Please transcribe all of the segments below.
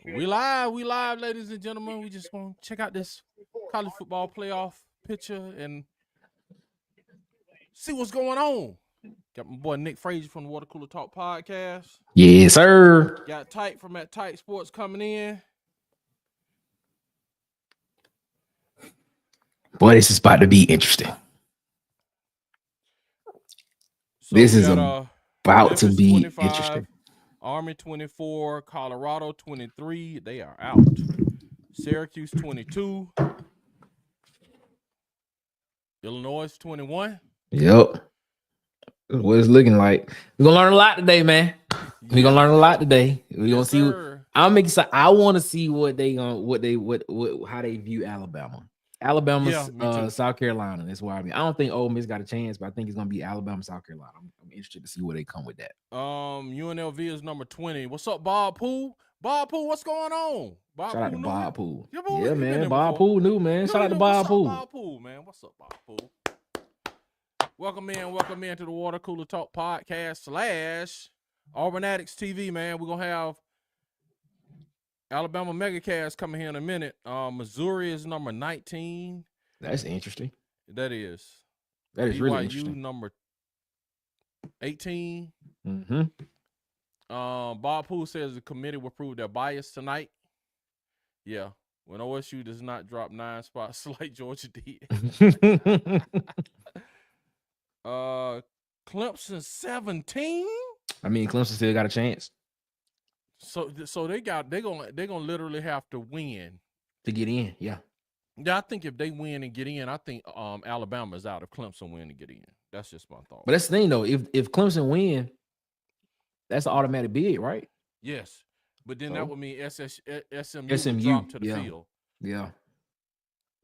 We live, ladies and gentlemen. We just want to check out this college football playoff picture and see what's going on. Got my boy Nick Frazier from the Water Cooler Talk podcast. Yes, sir. Got Tight from at Tight Sports coming in. Boy, this is about to be interesting. So this is got, about to Memphis be 25, interesting. Army 24, Colorado 23. They are out. Syracuse 22. Illinois 21. Yep. What it's looking like. We're gonna learn a lot today, man. We're gonna learn a lot today. We're gonna see. I'm excited. I want to see what they how they view Alabama. Alabama's South Carolina. That's why I don't think Ole Miss got a chance, but I think it's gonna be Alabama, South Carolina. I'm interested to see where they come with that. UNLV is number 20. What's up, Bob Poole? Bob Poole, what's going on? Shout out to Bob Poole. Yeah, man. Bob Poole new, man. Shout out to Bob Poole. Bob Poole, man. What's up, Bob Poole? Welcome in to the Water Cooler Talk podcast / Auburn Addicts TV, man. We're gonna have Alabama Megacast coming here in a minute. Missouri is number 19. That's interesting. That is really interesting. Number 18. Mm-hmm. Bob Poole says the committee will prove their bias tonight. Yeah, when OSU does not drop 9 spots like Georgia did. Clemson 17. I mean, Clemson still got a chance. So they're gonna literally have to win to get in. Yeah. Yeah, I think if they win and get in, I think Alabama is out if Clemson win and get in. That's just my thought. But that's the thing though. If Clemson win, that's an automatic bid, right? Yes, but then that would mean SMU would drop to the field. Yeah.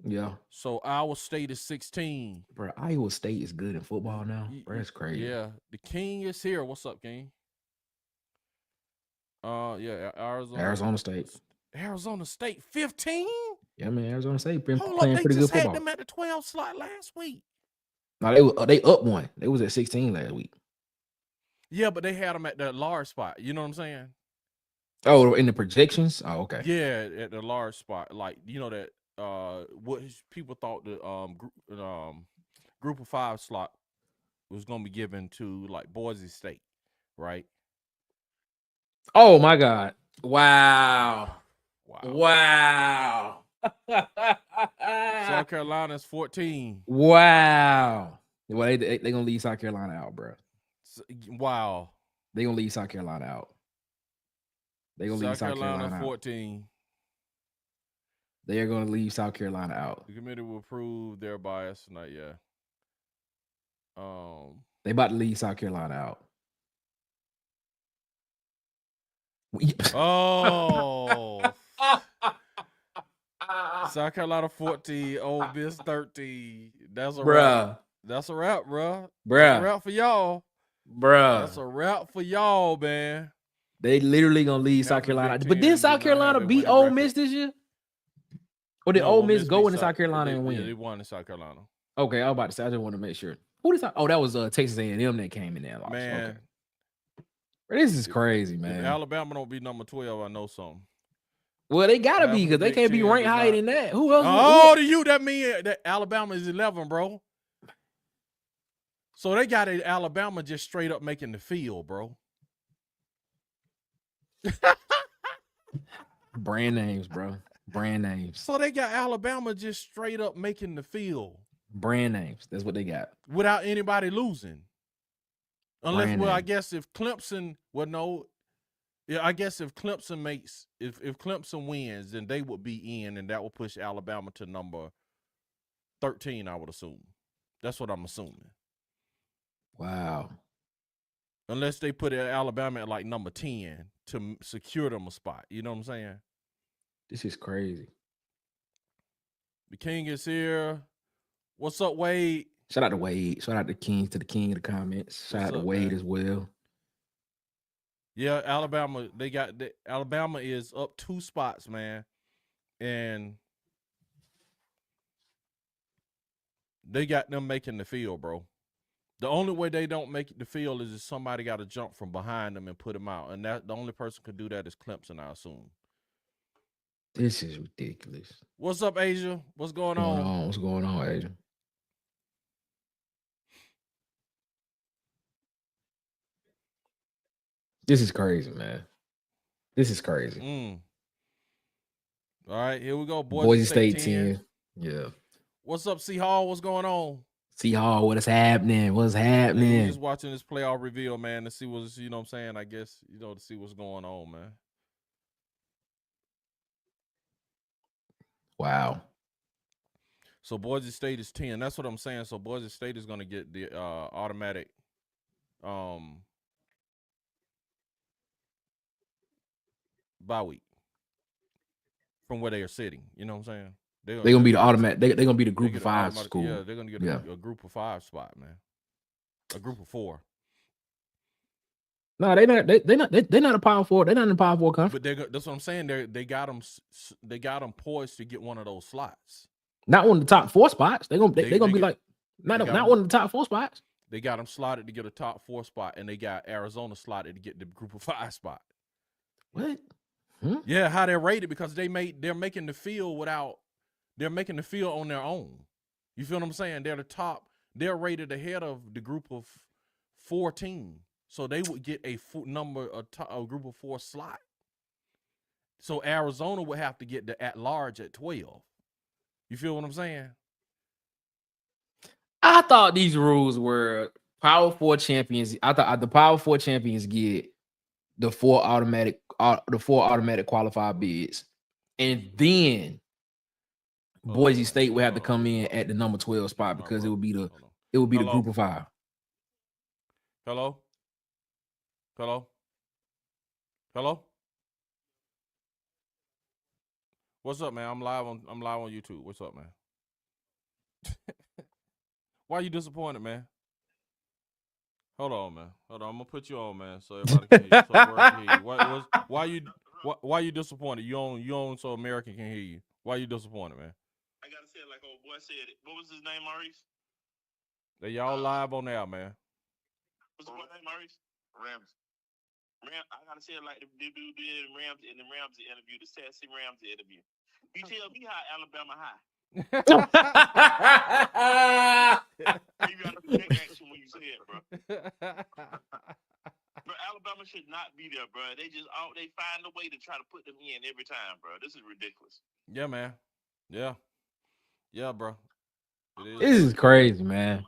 Yeah. So Iowa State is 16. Bro, Iowa State is good in football now. Bro, that's crazy. Yeah. The King is here. What's up, King? Arizona State. Arizona State 15? Yeah, man. Arizona State been playing pretty good football. Had them at the 12 slot last week. No, they up one. They was at 16 last week. Yeah, but they had them at the large spot. You know what I'm saying? Oh, in the projections? Oh, okay. Yeah, at the large spot. Like, you know that what people thought the group of 5 slot was going to be given to like Boise State, right? Oh my God! Wow! South Carolina's 14. Wow! Well, they gonna leave South Carolina out, bro. Wow! They gonna leave South Carolina out. They gonna leave South Carolina 14. They are gonna leave South Carolina out. The committee will prove their bias tonight. Yeah. They about to leave South Carolina out. Oh. South Carolina 14, Ole Miss 13. That's a wrap. That's a wrap, bro. That's a wrap for y'all. That's a wrap for y'all, man. They literally gonna leave South Carolina. But did South Carolina beat Ole Miss this year? Or did Ole Miss go into South Carolina and win? Yeah, they won in South Carolina. Okay, I was about to say, I just want to make sure. Who did that was Texas A&M that came in there. Man. Okay. This is crazy, man. If Alabama don't be number 12, I know something. Well, they gotta be because they can't be ranked higher than that. Who else? Oh, to you, that means that Alabama is 11, bro. So they got Alabama just straight up making the field, bro. Brand names, bro. Brand names. So they got Alabama just straight up making the field. Brand names. That's what they got. Without anybody losing. Unless, I guess if Clemson, I guess if Clemson if Clemson wins, then they would be in, and that will push Alabama to number 13, I would assume. That's what I'm assuming. Wow. Unless they put Alabama at like number 10 to secure them a spot. You know what I'm saying? This is crazy. The King is here. What's up, Wade? Shout out to Wade. Shout out to the King in the comments. Shout out to Wade as well. Yeah, Alabama. Alabama is up 2 spots, man, and they got them making the field, bro. The only way they don't make the field is if somebody got to jump from behind them and put them out, and that the only person could do that is Clemson, I assume. This is ridiculous. What's up, Asia? What's going on? What's going on, Asia? This is crazy, man. This is crazy. All right, here we go. Boise State 10. Yeah. What's up, C Hall? What's going on? C Hall, what is happening? What's happening? We're just watching this playoff reveal, man, to see what's, you know what I'm saying? I guess, to see what's going on, man. Wow. So Boise State is 10. That's what I'm saying. So Boise State is going to get the automatic bye week from where they are sitting. You know what I'm saying? They're gonna be the automatic. They're gonna be the group of 5 school. Yeah, they're gonna get a group of 5 spot, man. A group of 4. No, they're not a Power 4. They're not in the Power 4 conference. But that's what I'm saying. They got them poised to get one of those slots. Not one of the top 4 spots. They're gonna be like not one of the top 4 spots. They got them slotted to get a top 4 spot, and they got Arizona slotted to get the group of 5 spot. What? Yeah, how they're rated, because they're making the field on their own. You feel what I'm saying? They're the top. They're rated ahead of the group of 14, so they would get a group of 4 slot. So Arizona would have to get the at large at 12. You feel what I'm saying? I thought these rules were Power 4 champions. I thought the Power 4 champions get the 4 automatic qualified bids, and then Boise State would have to come in at the number 12 spot because it would be the group of 5. Hello. What's up, man? I'm live on YouTube. What's up, man? Why are you disappointed, man? Hold on, man. Hold on. I'm gonna put you on, man, so everybody can hear you. So everybody can hear you. Why you disappointed? You on so American can hear you. Why you disappointed, man? I gotta say it like old boy said it. What was his name, Maurice? Y'all live on there, man. What's the name, Maurice? Ramsey. I gotta say it like the dude did in the Ramsey interview, the sassy Ramsey interview. You tell me how Alabama high. You got to take action when you say it, bro. Bro, Alabama should not be there, bro. They find a way to try to put them in every time, bro. This is ridiculous. Yeah, man. Yeah, bro. This is crazy, man. I ain't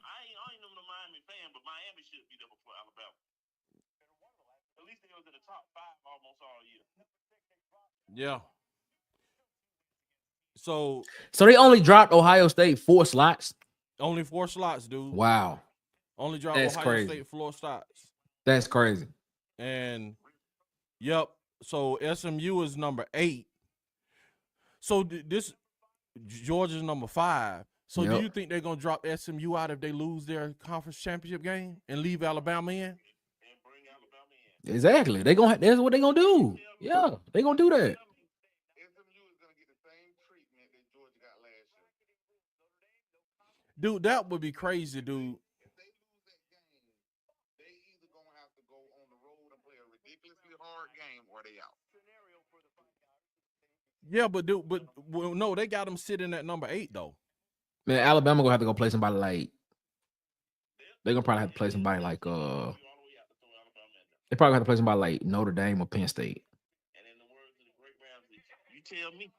no Miami fan, but Miami should be there before Alabama. At least they was in the top 5 almost all year. Yeah. So they only dropped Ohio State 4 slots. Only 4 slots, dude. Wow. Only dropped Ohio State 4 slots. That's crazy. And yep. So SMU is number 8. So this Georgia's number 5. So do you think they're gonna drop SMU out if they lose their conference championship game and leave Alabama in? And bring Alabama in. Exactly. That's what they're gonna do. Yeah, they're gonna do that. Dude, that would be crazy, dude. If they lose that game, they either gonna have to go on the road and play a ridiculously hard game, or they out. Yeah, no, they got them sitting at number 8 though. Man, Alabama gonna have to go play somebody like. They're gonna probably have to play somebody like They probably have to play somebody like Notre Dame or Penn State. And in the words of the great Ramsey, you tell me.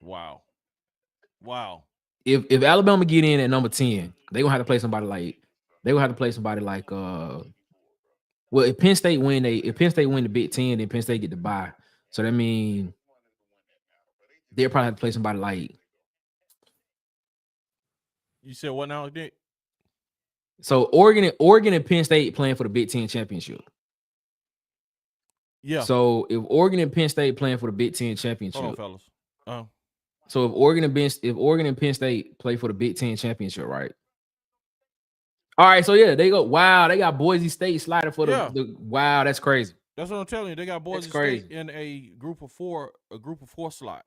Wow. If Alabama get in at number 10, they're gonna have to play somebody like well, if Penn State win the Big Ten, then Penn State get the bye. So that means they'll probably have to play somebody like. You said what now, Dick? So Oregon and Penn State playing for the Big Ten championship. Yeah. So if Oregon and Penn State playing for the Big Ten championship, hold on, fellas. So if Oregon and Penn State play for the Big Ten championship, right? All right, so yeah, they go. Wow, they got Boise State sliding for the. Wow, that's crazy. That's what I'm telling you. They got Boise State in a group of 4 slot.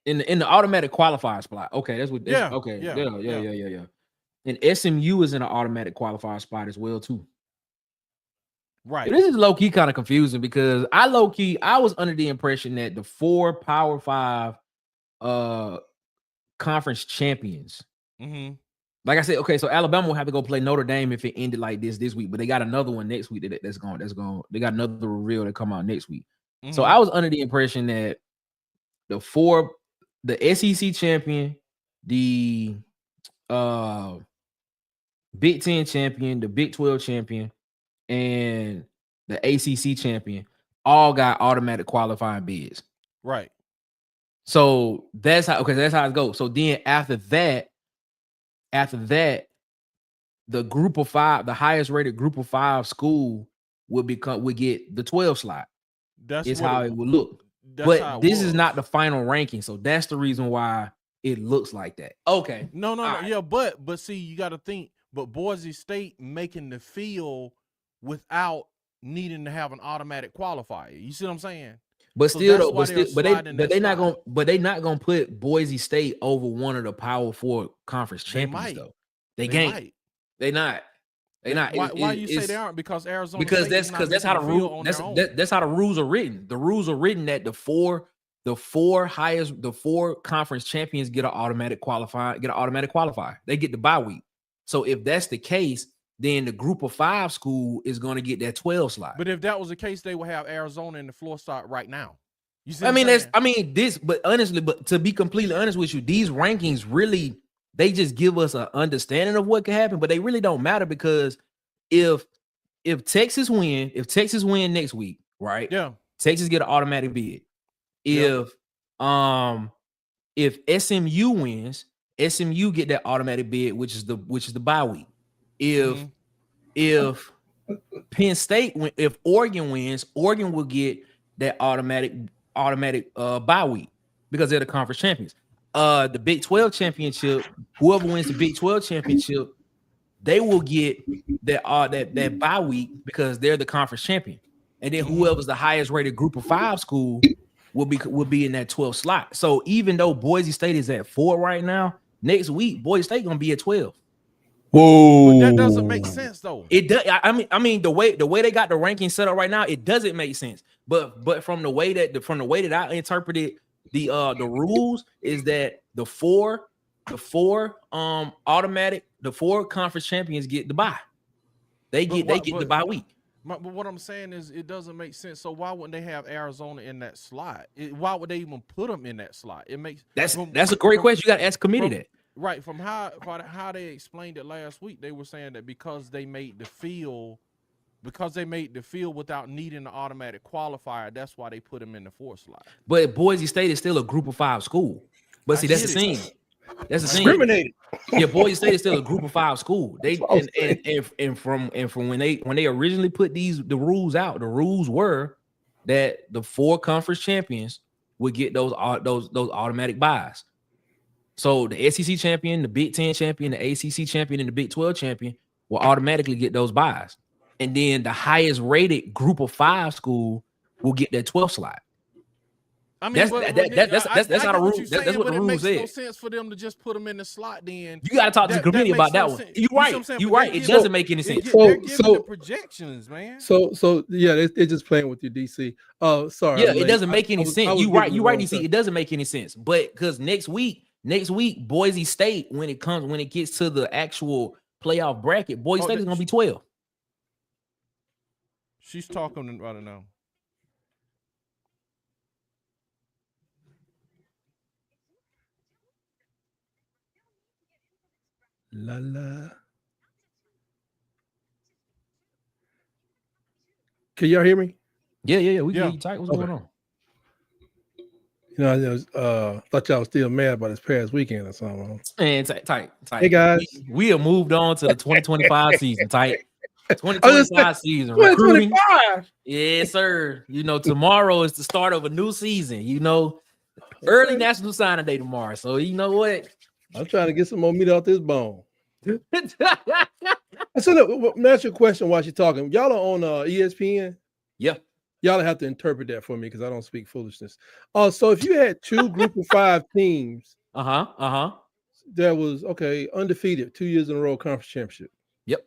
in the automatic qualifier spot. Okay, that's what. Yeah. Okay. Yeah. Yeah. And SMU is in an automatic qualifier spot as well too. Right. This is low key kind of confusing because I was under the impression that the 4 Power 5 conference champions. Mm-hmm. Like I said, okay, so Alabama will have to go play Notre Dame if it ended like this week, but they got another one next week that's going. They got another reveal that come out next week. Mm-hmm. So I was under the impression that the SEC champion, the Big 10 champion, the Big 12 champion, and the ACC champion all got automatic qualifying bids. Right. So that's how it goes. So then after that, the group of 5, the highest rated group of 5 school would get the 12 slot. That's how it would look. But this is not the final ranking, so that's the reason why it looks like that. Okay. No. Yeah, but see, you got to think. But Boise State making the field without needing to have an automatic qualifier. You see what I'm saying? But still, they're not gonna put Boise State over one of the Power 4 conference champions though. They can't. They're not. Why you say they aren't? Because Arizona. That's how the rule. That's how the rules are written. The rules are written that the four conference champions get an automatic qualifier. They get the bye week. So if that's the case, then the group of 5 school is going to get that 12 slot. But if that was the case, they would have Arizona in the floor start right now. You see? But honestly, to be completely honest with you, these rankings really, they just give us an understanding of what could happen, but they really don't matter because if Texas win next week, right? Yeah. Texas get an automatic bid. If SMU wins, SMU get that automatic bid, which is the bye week. If Penn State if Oregon wins, Oregon will get that automatic bye week because they're the conference champions. The Big 12 championship, whoever wins the Big 12 championship, they will get that bye week because they're the conference champion. And then whoever's the highest rated group of 5 school will be in that 12 slot. So even though Boise State is at 4 right now, next week Boise State gonna be at 12. Whoa, but that doesn't make sense though. It does. I mean the way they got the ranking set up right now, it doesn't make sense. But from the way that I interpreted the rules is that the four conference champions get the bye. They get the bye week. But what I'm saying is it doesn't make sense. So why wouldn't they have Arizona in that slot? Why would they even put them in that slot? It makes that's a great question. You got to ask committee that. Right, from how they explained it last week, they were saying that because they made the field without needing the automatic qualifier, that's why they put them in the 4th slot. But Boise State is still a group of 5 school. But see, that's the thing. That's the thing. Discriminated. Yeah, Boise State is still a group of 5 school. They and from when they originally put the rules out, the rules were that the 4 conference champions would get those automatic buys. So the SEC champion, the Big 10 champion, the ACC champion, and the Big 12 champion will automatically get those buys. And then the highest rated group of 5 school will get that 12 slot. I mean, that's how the rules. That's what the rules is. It makes no sense for them to just put them in the slot. Then you got to talk to the committee about that one. You're right. You're right. It doesn't make any sense. They're giving the projections, man. So yeah, they're just playing with you, DC. Sorry. Yeah, it doesn't make any sense. You're right. DC. It doesn't make any sense. But because next week, Boise State, when it gets to the actual playoff bracket, Boise State is going to be 12. She's talking right now. La la. Can y'all hear me? Yeah. We can tight. What's going on? You know, I thought y'all was still mad about this past weekend or something. And tight. Hey guys, we have moved on to the 2025 season. Tight. 2025 season. 2025. Yes, sir. You know, tomorrow is the start of a new season. You know, early National Signing Day tomorrow. So you know what? I'm trying to get some more meat off this bone. So let me ask you a question while you're talking. Y'all are on ESPN? Yeah. Y'all have to interpret that for me because I don't speak foolishness. So if you had 2 group of 5 teams, that was undefeated 2 years in a row conference championship. Yep.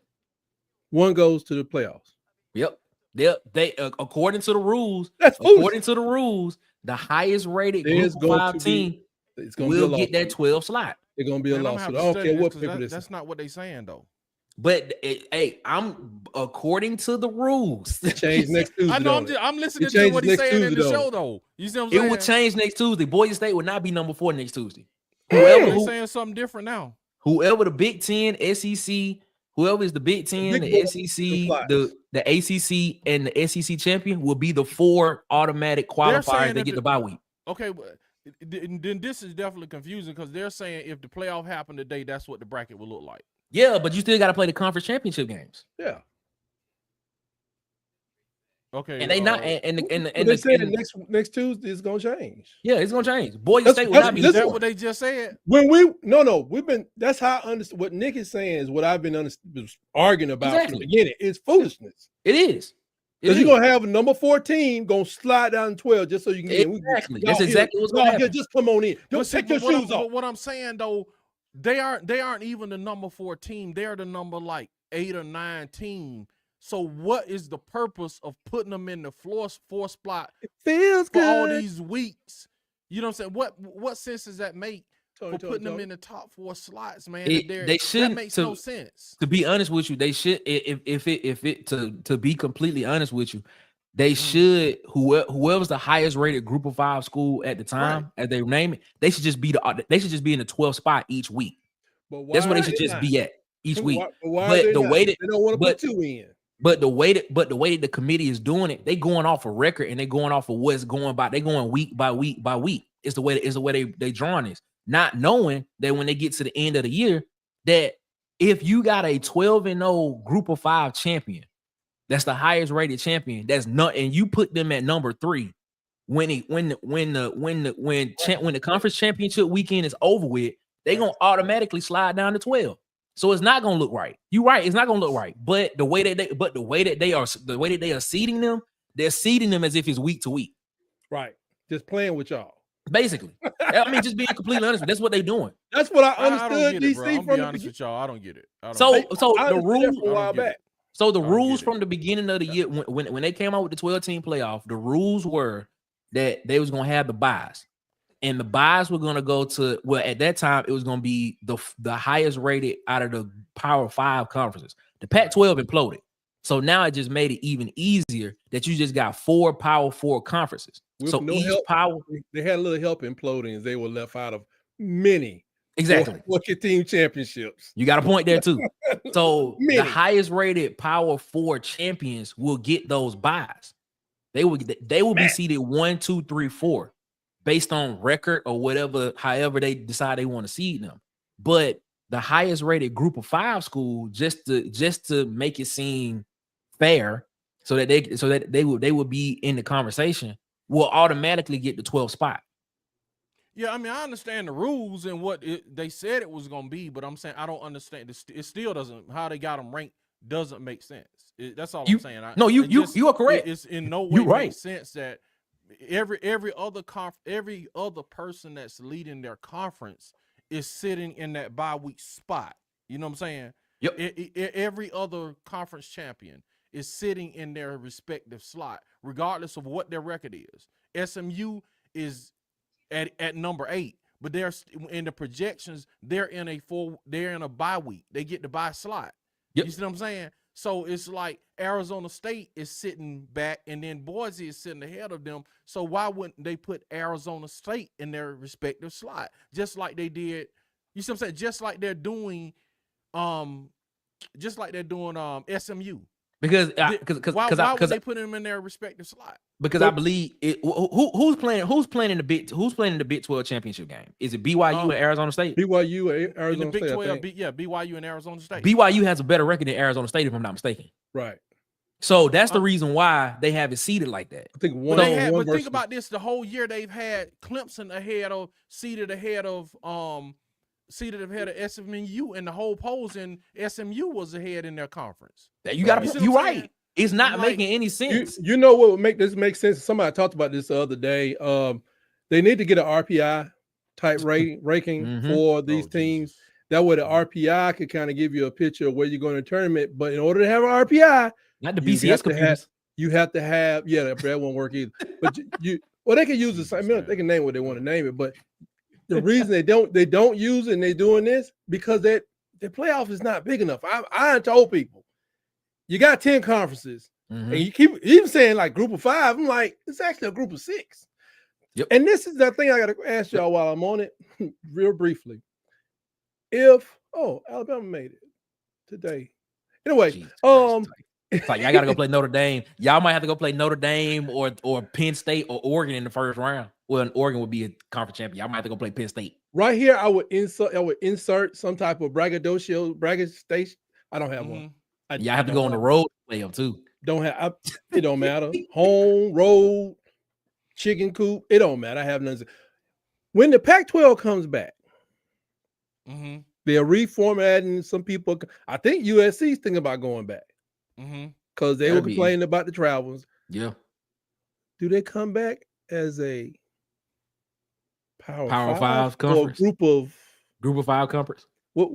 One goes to the playoffs. Yep. They according to the rules. According to the rules, the highest rated group of 5 team will get that 12 slot. It's gonna be a lawsuit. I don't care what paper this is. That's not what they saying though. But I'm according to the rules. Change next Tuesday. I know. I'm listening to what he's saying in the show though. You see what I'm saying? It will change next Tuesday. Boise State will not be number 4 next Tuesday. They're saying something different now. Whoever the Big Ten, SEC, whoever is the Big Ten, the SEC, the ACC, and the SEC champion will be the 4 automatic qualifiers that get the bye week. Okay, then this is definitely confusing because they're saying if the playoff happened today, that's what the bracket will look like. Yeah, but you still got to play the conference championship games. Yeah. Okay, and they not they saying next Tuesday is gonna change. Yeah, it's gonna change. Boise State will not be. Is that what they just said? We've been. That's how I understand. What Nick is saying is what I've been arguing about from the beginning. It's foolishness. It is. Because you're gonna have a number 4 team gonna slide down 12 just so you can get exactly. That's exactly what's gonna happen. Just come on in. Don't take your shoes off. But what I'm saying though, they aren't even the number 4 team. They're the number like 8 or 9 team. So what is the purpose of putting them in the 4 spot? It feels for good all these weeks. You know what I'm saying? What sense does that make for putting them in the top 4 slots, man? They shouldn't. That makes no sense. To be honest with you, they should. To be completely honest with you, they should. Whoever's the highest rated Group of 5 school at the time, as they name it, they should just be in the 12th spot each week. That's where they should just be at each week. But the way that they don't want to put 2 in. But the way that the committee is doing it, they going off a record and they going off of what's going by. They going week by week by week. It's the way they drawing this, not knowing that when they get to the end of the year, that if you got a 12-0 Group of 5 champion, that's the highest rated champion. That's not, and you put them at number 3 when the conference championship weekend is over with, they gonna automatically slide down to 12. So it's not gonna look right. You're right, it's not gonna look right. But the way that they are seeding them, they're seeding them as if it's week to week. Right. Just playing with y'all. Basically. I mean, just being completely honest, that's what they're doing. That's what I understood. I don't get it, bro. I'm be honest with y'all. I don't get it. So the rules from the beginning of the year, when they came out with the 12-team playoff, the rules were that they was gonna have the buys. And the buys were going to go to, well, at that time, it was going to be the highest rated out of the Power 5 conferences. The Pac-12 imploded. So now it just made it even easier that you just got 4 Power 4 conferences. With so each they had a little help imploding as they were left out of many. Exactly. 4 championships. You got a point there too. So the highest rated Power 4 champions will get those buys. They will be seated 1, 2, 3, 4. Based on record or whatever, however they decide they want to seed them. But the highest rated Group of 5 school, just to make it seem fair, so that they would be in the conversation, will automatically get the 12th spot. Yeah, I mean, I understand the rules and what they said it was going to be, but I'm saying I don't understand. It still doesn't, how they got them ranked doesn't make sense. That's all I'm saying. You are correct. It's in no way makes sense that every other person that's leading their conference is sitting in that bye week spot. You know what I'm saying? Yep. Every other conference champion is sitting in their respective slot, regardless of what their record is. SMU is at number 8, but they're in the projections. They're in a bye week. They get the bye slot. Yep. You see what I'm saying? So it's like Arizona State is sitting back, and then Boise is sitting ahead of them. So why wouldn't they put Arizona State in their respective slot, just like they did? You see what I'm saying? Just like they're doing SMU. Because why would they put them in their respective slot? Because I believe who's playing in the Big 12 championship game? Is it BYU and Arizona State? BYU and Arizona in the Big State. 12, BYU and Arizona State. BYU has a better record than Arizona State, if I'm not mistaken. Right. So that's the reason why they have it seeded like that. I think think about this: the whole year they've had Clemson seeded ahead of SMU, and the whole polls, and SMU was ahead in their conference. You right. It's not making any sense. You know what would make this make sense? Somebody talked about this the other day. They need to get an RPI type ranking for these teams. Jesus. That way the RPI could kind of give you a picture of where you're going to tournament. But in order to have an RPI, not the BCS computers. You have to have, that won't work either. But they can use the same. They can name what they want to name it. But the reason they don't use it and they're doing this because the playoff is not big enough. I told people, you got 10 conferences, and you keep even saying like group of 5. I'm like, it's actually a group of 6. Yep. And this is the thing I got to ask y'all while I'm on it, real briefly. If Alabama made it today, anyway, it's like y'all gotta go play Notre Dame. Y'all might have to go play Notre Dame or Penn State or Oregon in the first round. Well, Oregon would be a conference champion. Y'all might have to go play Penn State. Right here, I would insert some type of braggadocio. I don't have one. Y'all have to go on the road to play them too. It don't matter. Home, road, chicken coop. It don't matter. I have nothing. When the Pac-12 comes back, they're reformatting some people. I think USC's thinking about going back. Because they were complaining about the travels. Yeah. Do they come back as a Power 5 conference? Or group of 5 conference? What?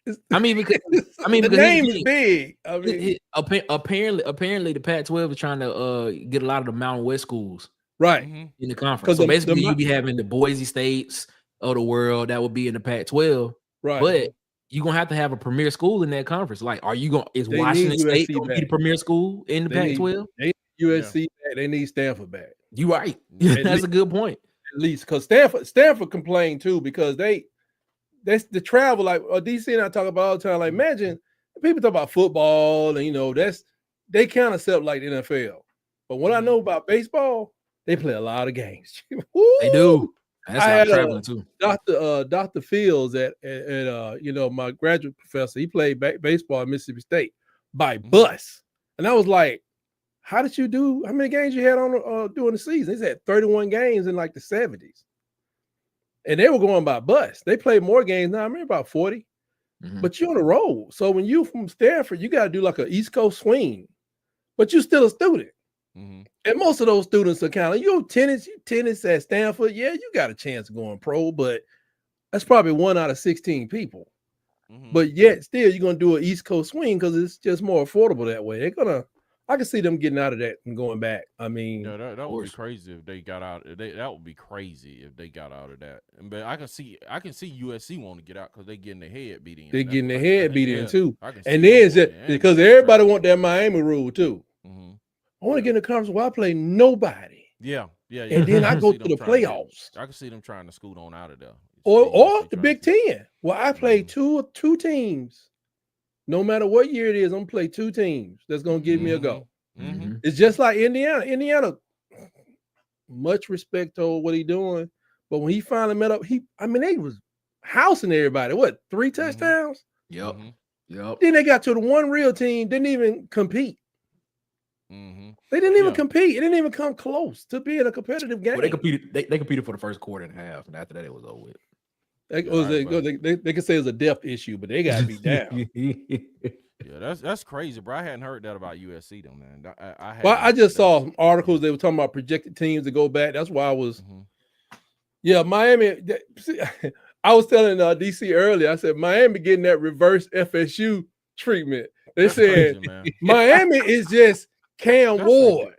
Because the name is big. I mean, apparently the Pac-12 is trying to get a lot of the Mountain West schools right in the conference. So basically, you be having the Boise States of the world that would be in the Pac-12, right? But you're gonna have to have a premier school in that conference. Like, are you going? Is Washington State going to be the premier school in the Pac-12? They need USC back. They need Stanford back. You're right. That's a good point. At least because Stanford complained too because that's the travel. Like DC and I talk about all the time. Like, imagine people talk about football and they kind of set like the NFL. But what I know about baseball, they play a lot of games. They do. That's how traveling too. Dr. Fields at my graduate professor, he played baseball at Mississippi State by bus. And I was like, how many games you had on during the season? They said 31 games in like the 70s. And they were going by bus. They played more games now. I remember about 40. But you're on the road. So when you from Stanford, you got to do like an East Coast swing. But you're still a student. And most of those students are kind of you tennis at Stanford. Yeah, you got a chance of going pro, but that's probably 1 out of 16 people. But yet still you're gonna do an East Coast swing because it's just more affordable that way. I can see them getting out of that and going back. I mean, that would be crazy if they got out. That would be crazy if they got out of that. But I can see USC want to get out because they're getting their head beat in. They're getting their head beat in too. And then because everybody want that Miami rule too. I want to get in the conference where I play nobody. Yeah. And then I go to the playoffs. I can see them trying to scoot on out of there. Or the Big Ten. Well, I play two teams. No matter what year it is, I'm going to play 2 teams. That's going to give me a go. It's just like Indiana. Indiana, much respect to what he's doing. But when he finally met up, they was housing everybody. What, 3 touchdowns? Yep. Then they got to the one real team, didn't even compete. They didn't even compete. It didn't even come close to being a competitive game. Well, they competed for the first quarter and a half, and after that, it was over with. They can say it's a depth issue, but they got to be down. Yeah, that's crazy, bro. I hadn't heard that about USC though, man. I just saw some articles. They were talking about projected teams to go back. That's why I was. Yeah, Miami. I was telling DC earlier. I said Miami getting that reverse FSU treatment. They said Miami is just Cam Ward.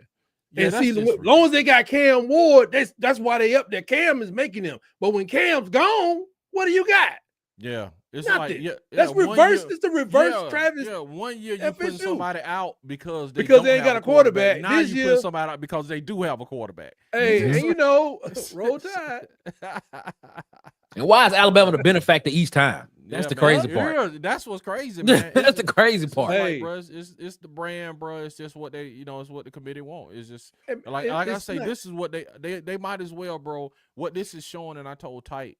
And see, as long as they got Cam Ward, that's why they up there. Cam is making them. But when Cam's gone, what do you got? Yeah. It's nothing. like that's reverse. It's the reverse Travis. Yeah, 1 year you put somebody out because they ain't got a quarterback. Now this you year, put somebody out because they do have a quarterback. Hey, and roll tide. And why is Alabama the benefactor each time? That's the crazy part. Yeah, that's what's crazy, man. That's the crazy part. Like, bro, it's the brand, bro. It's just what they, it's what the committee want. It's just like I say, this is what they might as well, bro. What this is showing, and I told Tight,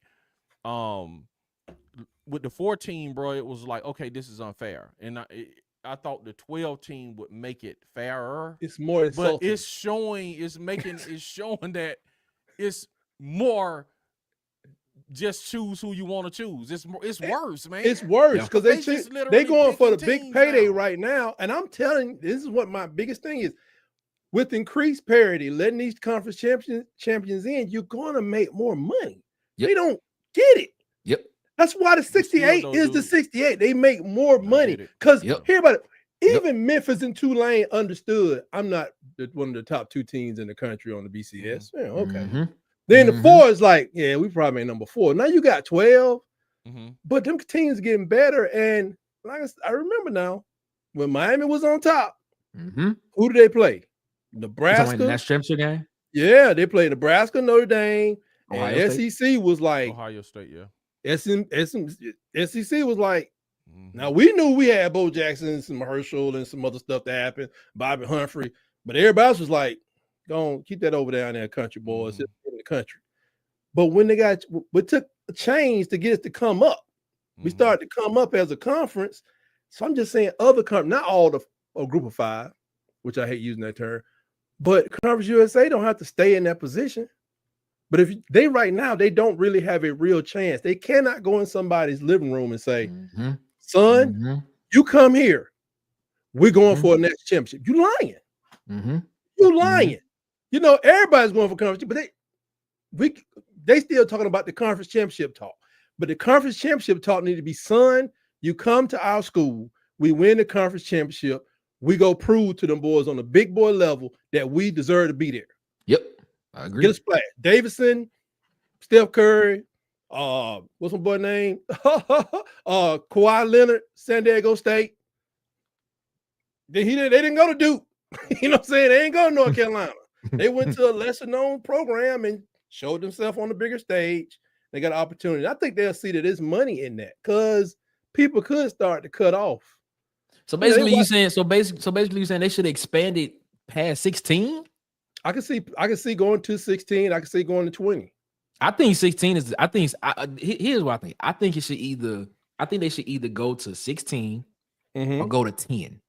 with the 14, bro, it was like, okay, this is unfair, and I thought the 12 team would make it fairer. It's more insulting. But it's showing that it's more just choose who you want to choose. It's worse, man. It's worse because they going for the big payday now. right now. And I'm telling you, this is what my biggest thing is. With increased parity, letting these conference champions in, you're going to make more money. Yep. They don't get it. Yep. That's why the 68 is the 68. They make more money because hear about it. Even Memphis and Tulane understood. I'm not one of the top 2 teams in the country on the BCS. Yeah, okay. Then the 4 is like, yeah, we probably ain't number 4. Now you got 12, but them teams getting better. And like I remember now, when Miami was on top, who did they play? Nebraska. That championship game? Yeah, they played Nebraska, Notre Dame, and SEC was like Ohio State. Yeah, SEC was like. Now we knew we had Bo Jackson and some Herschel and some other stuff that happened, Bobby Humphrey, but everybody else was like, "Go on, keep that over there in there, country boys in the country." But when we took a change to get us to come up. We started to come up as a conference. So I'm just saying, other not all a group of 5, which I hate using that term, but Conference USA don't have to stay in that position. But if they right now, they don't really have a real chance. They cannot go in somebody's living room and say, son, you come here. We're going for a next championship. You lying. You lying. You know, everybody's going for conference, but they still talking about the conference championship talk. But the conference championship talk need to be, son, you come to our school. We win the conference championship. We go prove to them boys on the big boy level that we deserve to be there. Yep. I agree. Get a splash. Davidson, Steph Curry, what's my boy name? Kawhi Leonard, San Diego State. They didn't go to Duke. You know what I'm saying? They ain't go to North Carolina. They went to a lesser known program and showed themselves on the bigger stage. They got an opportunity. I think they'll see that there's money in that because people could start to cut off. So basically, you're saying they should expand it past 16. I can see going to 16. I can see going to 20. I think 16 is. Here's what I think. I think they should either go to 16 or go to 10.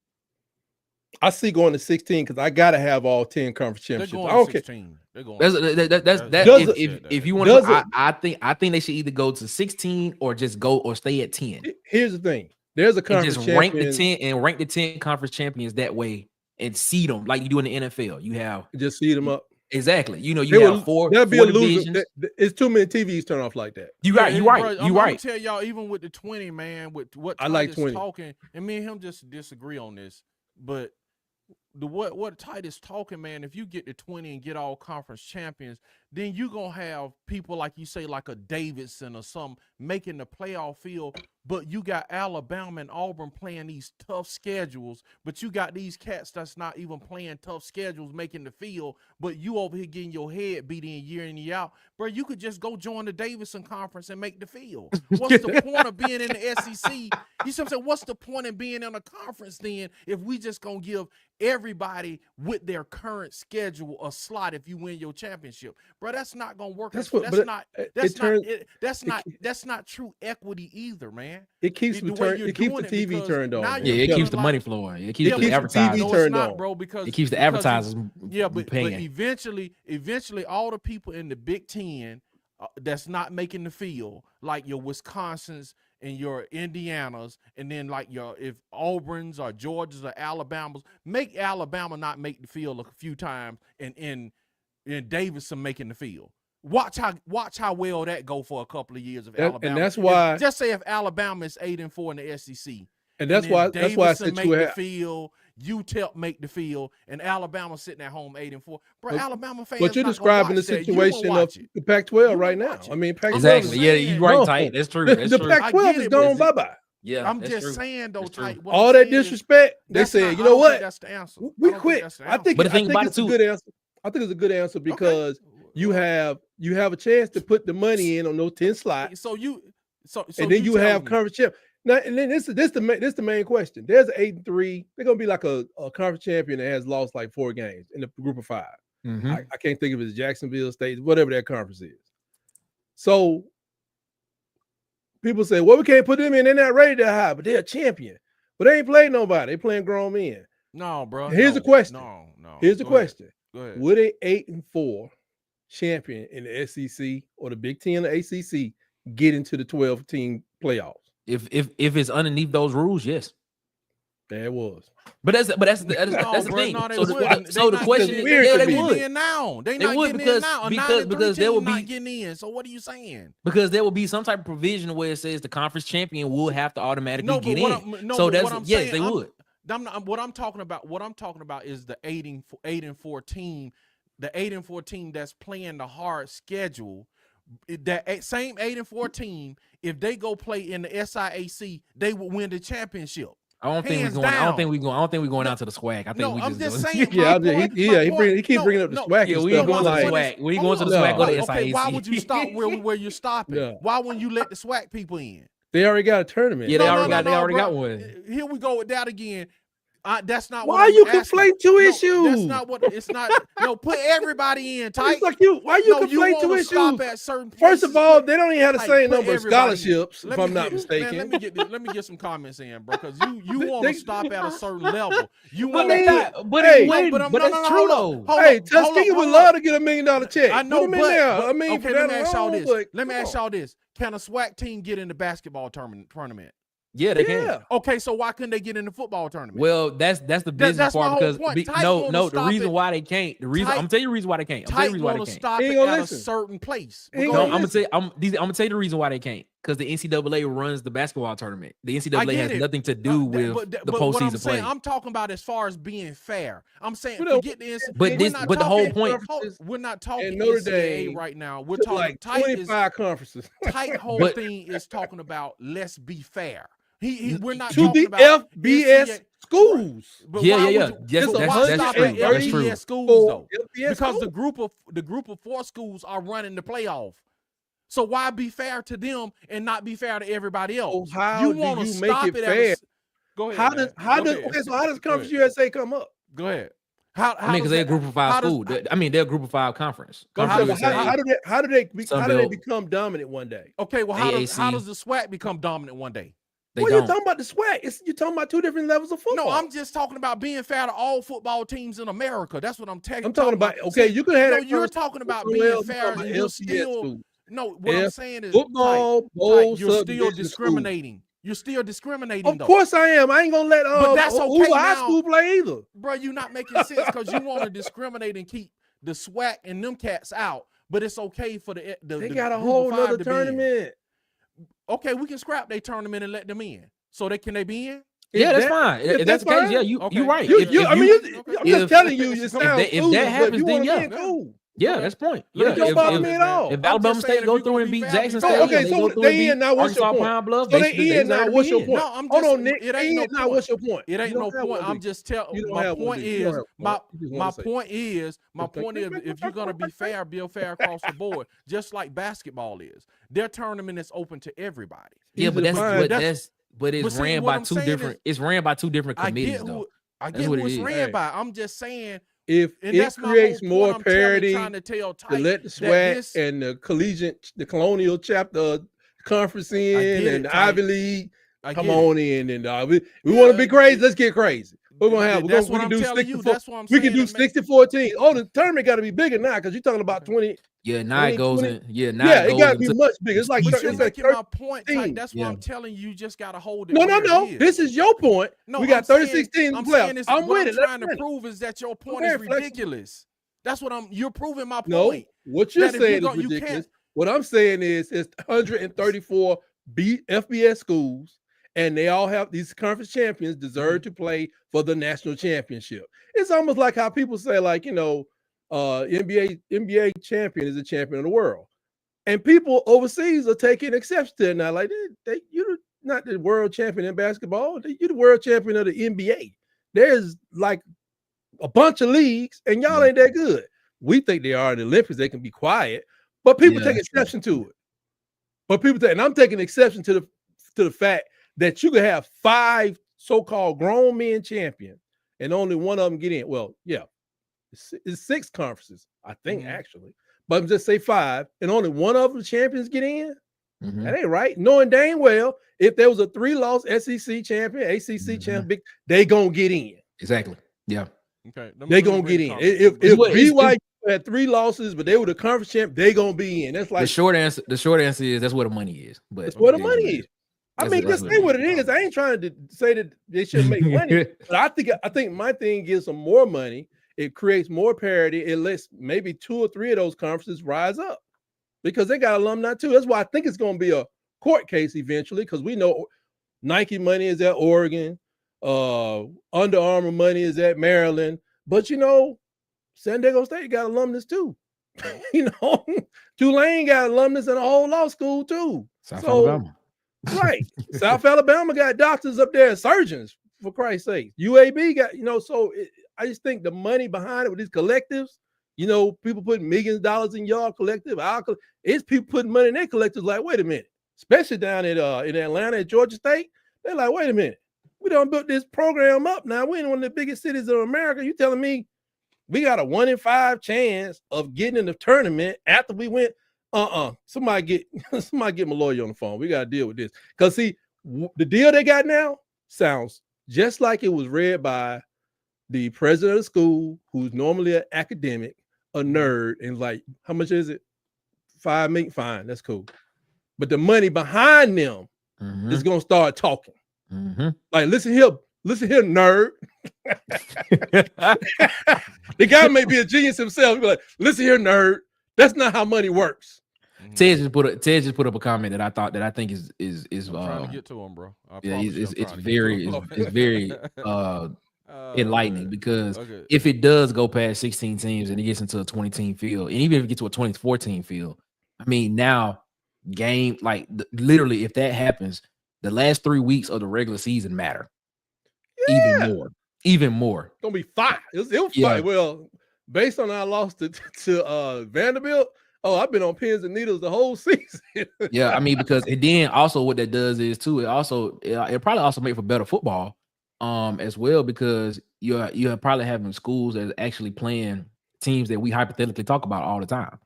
I see going to 16 because I gotta have all 10 conference championships. They're going 16. They're going. If you want to, I think they should either go to 16 or just go or stay at 10. Here's the thing: there's a conference just rank the 10 conference champions that way and seed them like you do in the NFL. You have just seed them up. Exactly. You know, you have four divisions. It's too many TVs turn off like that. You're right. I'm gonna tell y'all, even with the 20, man, with what I like 20 talking, and me and him just disagree on this, but what Titus talking, man, if you get to 20 and get all conference champions, then you gonna have people like you say, like a Davidson or some making the playoff field. But you got Alabama and Auburn playing these tough schedules, but you got these cats that's not even playing tough schedules making the field, but you over here getting your head beat in year in, year out. Bro, you could just go join the Davidson Conference and make the field. What's the point of being in the SEC? You see what I'm saying? What's the point of being in a conference then if we just going to give everybody with their current schedule a slot if you win your championship? Bro, that's not going to work. That's not true equity either, man. It keeps the TV turned on. Yeah, it keeps the money flowing. It keeps the advertising TV turned on, bro, because it keeps the advertisers. But eventually, all the people in the Big Ten that's not making the field, like your Wisconsins and your Indianas, and then like if Auburn's or Georgia's or Alabama's, make Alabama not make the field a few times, and Davidson making the field. Watch how well that go for a couple of years of Alabama. And that's why just say if Alabama is 8-4 in the SEC. And that's why I said make the field, UTEP make the field, and Alabama sitting at home 8-4. Bro, Alabama fans. But you're describing the situation of the Pac-12 right now. I mean, Pac-12 exactly. Yeah, you're right, Tight. That's true. The Pac-12 is gone bye-bye. Yeah, I'm just saying though, Tight. All that disrespect, they said, you know what? That's the answer. We quit. I think it's a good answer. I think it's a good answer because you have a chance to put the money in on those 10 slots. And then you have conference champ. Now, and then this the main question. There's an 8-3. They're gonna be like a conference champion that has lost like 4 games in the group of 5. I can't think of it as Jacksonville State, whatever that conference is. So people say, well, we can't put them in. They're not rated that high, but they're a champion. But they ain't playing nobody. They playing grown men. No, bro. Here's the question. No. Here's the question. Go ahead. Would a 8-4 champion in the SEC or the Big Ten or ACC get into the 12-team playoffs. If it's underneath those rules, yes. There it was. But that's the thing. No, so the question is, they they would. in now. They They not would getting in now. because there will be not getting in. So what are you saying? Because there will be some type of provision where it says the conference champion will have to automatically get in. So that's yes, they would. What I'm talking about is the 8-4 team, the 8-4 team that's playing the hard schedule. That same 8-4 team, if they go play in the SIAC, they will win the championship. I don't think we're going out to the swag. I think I'm just saying. He keeps bringing up the swag. Yeah, we ain't going to the swag. We ain't going to the swag. Go to SIAC. Okay, why would you stop where you're stopping? Yeah. Why wouldn't you let the swag people in? They already got a tournament. Yeah, they already got one. Here we go with that again. That's not why you conflate two issues. That's not what it's not. No, put everybody in. Tight. Like why you conflate two issues? Stop at certain First of all, they don't even have the same number of scholarships. If I'm not mistaken. Man, let me get some comments in, bro. Because you want to stop at a certain level. You want but that's true though. Hey, Tuskegee would love to get $1 million check. I know, but okay, let me ask y'all this. Let me ask y'all this: can a SWAC team get in the basketball tournament? Yeah, they can. Okay, so why couldn't they get in the football tournament? Well, that's the business part because the reason why they can't. The reason I'm gonna tell you the reason why they can't. I'm telling you why they can't. Stop it at a certain place. No, I'm gonna tell you the reason why they can't. Because the NCAA runs the basketball tournament. The NCAA has nothing to do with the postseason play. I'm talking about as far as being fair. I'm saying forget the NCAA. But the whole point, we're not talking NCAA right now. We're talking like 25 conferences. Tight whole thing is talking about let's be fair. We're not to talking the about FBS schools. Yeah. That's true. That's true. Schools though, because the group of 4 schools are running the playoff. So why be fair to them and not be fair to everybody else? So how do you make it fair? Go ahead. How does Conference USA come up? Go ahead. Because they're a group of 5 school. They're a group of 5 conference. How do they become dominant one day? Okay, well, how does the SWAC become dominant one day? You're talking about the SWAC. You're talking about 2 different levels of football. No, I'm just talking about being fair to all football teams in America. That's what I'm talking about. Okay, you can have. You're talking about being fair, and you're still. No, what I'm saying is football. You're still discriminating. You're still discriminating. Of course I am. I ain't gonna let but that's okay high school play either. Bro, you're not making sense because you want to discriminate and keep the SWAC and them cats out. But it's okay for the they got a whole nother tournament. Okay, we can scrap their tournament and let them in. So can they be in? Yeah, that's fine. If that's the case, yeah, you're right. I'm just telling you, if that happens, then yeah. Cool. Yeah, that's the point. Yeah, if Alabama State go through and beat Jackson State, okay, so they in now. What's your point? So they in now. What's your point? No, I'm just. Hold on, Nick. It ain't now. What's your point? It ain't no point. I'm just telling. My point is. My point is. If you're gonna be fair across the board, just like basketball is. Their tournament is open to everybody. Yeah, but it's ran by 2 different. It's ran by 2 different committees, though. I get who it's ran by. I'm just saying. If it creates more parity to let the SWAC and the colonial chapter conference in and the Ivy League come on in, and we want to be crazy. Let's get crazy. We're gonna have. We can do 64. We can do 64 teams. Oh, the tournament got to be bigger now because you're talking about 20. Yeah, now it goes in. Yeah, it got to be much bigger. It's like you're making my point. That's why I'm telling you. You just got to hold it. No. This is your point. No, we got 36 teams playoffs. I'm with it. What I'm trying to prove is that your point is ridiculous. That's what you're proving my point. No, what you're saying is ridiculous. What I'm saying is it's 134 FBS schools, and they all have these conference champions deserve to play for the national championship. It's almost like how people say, like, NBA champion is a champion of the world, and people overseas are taking exception to it now. Like, you're not the world champion in basketball. You're the world champion of the NBA. There's like a bunch of leagues, and y'all ain't that good. We think they are in the Olympics. They can be quiet, but people take exception to it. And I'm taking exception to the fact that you could have 5 so-called grown men champions, and only one of them get in. Well, yeah. It's 6 conferences, I think, actually. But I'm just say 5, and only one of them champions get in. That ain't right. Knowing dang well, if there was a 3-loss SEC champion, ACC champion, they gonna get in. Exactly. Yeah. Okay. They gonna get in. If BYU had 3 losses, but they were the conference champ. They gonna be in. That's like the short answer. The short answer is that's where the money is. But that's where the money is. I mean, that's just say what it is. I ain't trying to say that they shouldn't make money, but I think my thing gives them more money. It creates more parity. It lets maybe 2 or 3 of those conferences rise up because they got alumni too. That's why I think it's going to be a court case eventually because we know Nike money is at Oregon, Under Armour money is at Maryland, but you know, San Diego State got alumnus too. You know, Tulane got alumnus in a whole law school too. South Alabama. Right. South Alabama got doctors up there, surgeons, for Christ's sake. UAB got, you know, so I just think the money behind it with these collectives, you know, people putting millions of dollars in your collective, it's people putting money in their collectives like, wait a minute, especially down at in Atlanta at Georgia State. They're like, wait a minute, we done built this program up now. We're in one of the biggest cities of America. You telling me we got a 1 in 5 chance of getting in the tournament after we went? Somebody get my lawyer on the phone. We got to deal with this. Because see, the deal they got now sounds just like it was read by the president of the school, who's normally an academic, a nerd, and like, how much is it? $5 million. Fine, that's cool. But the money behind them is gonna start talking. Like, listen here, nerd. The guy may be a genius himself. He'll be like, listen here, nerd. That's not how money works. Ted just put up a comment that I think is trying to get to him, bro. Yeah, it's very enlightening because if it does go past 16 teams and it gets into a 20-team field, and even if it gets to a 24-team field, I mean, now literally, if that happens, the last 3 weeks of the regular season matter even more. It's gonna be fire. It'll fire. Well, based on our loss to Vanderbilt. Oh, I've been on pins and needles the whole season. Yeah, I mean, because and then also what that does is too, it probably also make for better football, as well, because you're probably having schools that are actually playing teams that we hypothetically talk about all the time.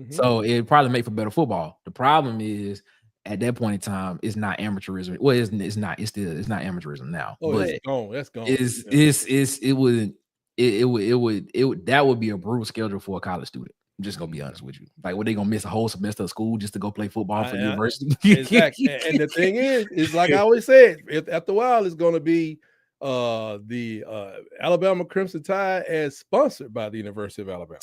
So it probably make for better football. The problem is at that point in time, it's not amateurism. Well, it's not amateurism now. Oh, but that's gone. That would be a brutal schedule for a college student. I'm just gonna be honest with you. Like, what they gonna miss a whole semester of school just to go play football for the university? Exactly. And the thing is like I always said, after a while, it's gonna be the Alabama Crimson Tide as sponsored by the University of Alabama.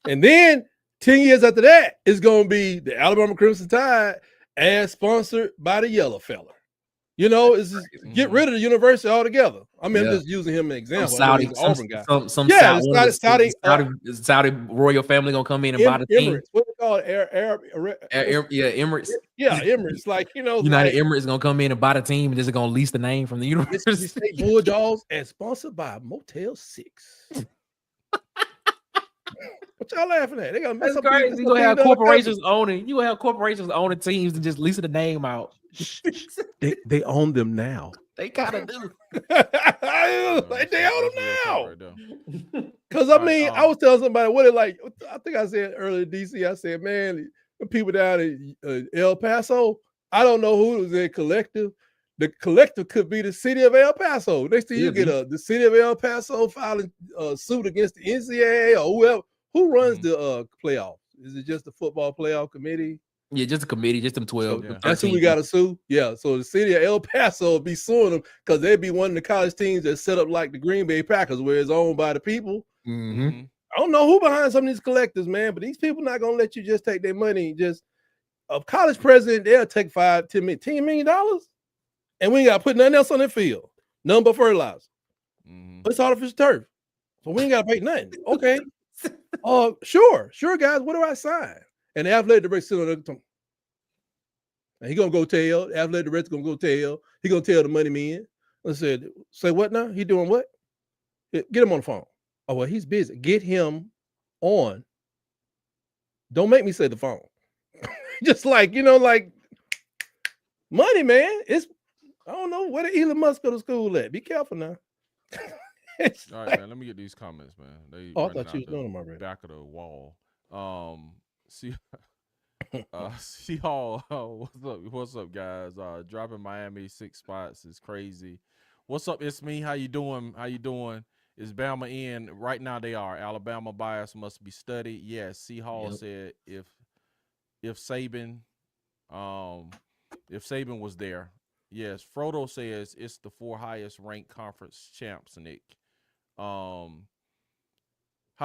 And then 10 years after that, it's gonna be the Alabama Crimson Tide as sponsored by the Yellow Fella. You know, it's just get rid of the university altogether. I mean, I'm just using him as an example. Auburn guy. Saudi royal family gonna come in and buy the team. Emirates. What they call it? Emirates. Yeah, Emirates. Like, you know, United Emirates gonna come in and buy the team and just gonna lease the name from the university. State Bulldogs and sponsored by Motel 6. What y'all laughing at? They gonna mess up. You gonna have corporations owning. You gonna have corporations owning teams and just leasing the name out. They own them now. They gotta do. They own them now. Because I mean, I was telling somebody what it like. I think I said earlier, DC. I said, man, the people down in El Paso. I don't know who was in collective. The collective could be the city of El Paso. Next thing you get the city of El Paso filing a suit against the NCAA or whoever. Who runs the playoff? Is it just the football playoff committee? Yeah, just a committee, just them 12. So that's who we got to sue. Yeah, so the city of El Paso will be suing them because they'd be one of the college teams that set up like the Green Bay Packers, where it's owned by the people. I don't know who behind some of these collectives, man, but these people not gonna let you just take their money. Just a college president, they'll take $10 million, and we ain't got to put nothing else on their field, none but fertilizer. It's artificial turf, so we ain't got to pay nothing. Okay. Sure, guys. What do I sign? And the athletic director still on the tongue. And he gonna go tell. The athletic director gonna go tell. He gonna tell the money man. I said, say what now? He doing what? Get him on the phone. Oh, well, he's busy. Get him on. Don't make me say the phone. Just like, you know, like money, man. I don't know where did Elon Musk go to school at. Be careful now. All right, man. Let me get these comments, man. I thought you was doing them already. Back of the wall. See Hall. What's up, guys? Dropping Miami 6 spots is crazy. What's up? It's me. How you doing? Is Bama in right now? They are. Alabama bias must be studied. Yes, C. Hall said if Saban, was there. Yes, Frodo says it's the 4 highest ranked conference champs. Nick, High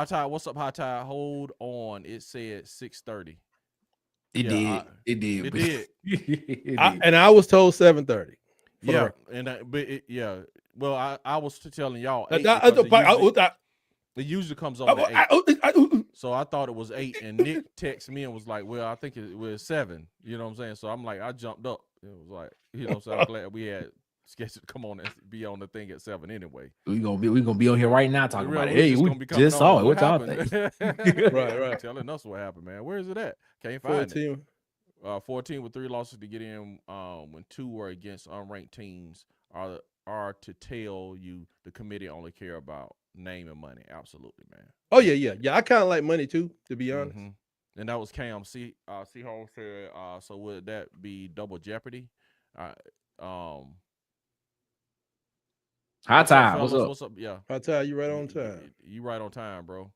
Tide, what's up, High Tide? Hold on, it said 6:30. It did. And I was told 7:30. Yeah, Well, I was telling y'all 8 it usually comes on at 8. So I thought it was 8, and Nick texted me and was like, "Well, I think it was 7." You know what I'm saying? So I'm like, I jumped up. It was like, so I'm glad we had scheduled to come on and be on the thing at 7 anyway. We gonna be on here right now talking about it. Hey, we just saw it. What y'all think? right. Telling us what happened, man. Where is it at? Can't find 14. it. 14 with 3 losses to get in. When 2 were against unranked teams are to tell you the committee only care about name and money. Absolutely, man. Oh yeah. I kind of like money too, to be honest. Mm-hmm. And that was Cam. C. Hall said, so would that be double jeopardy? High Tide, what's up? Yeah. High Tide, you right on time. You right on time, bro.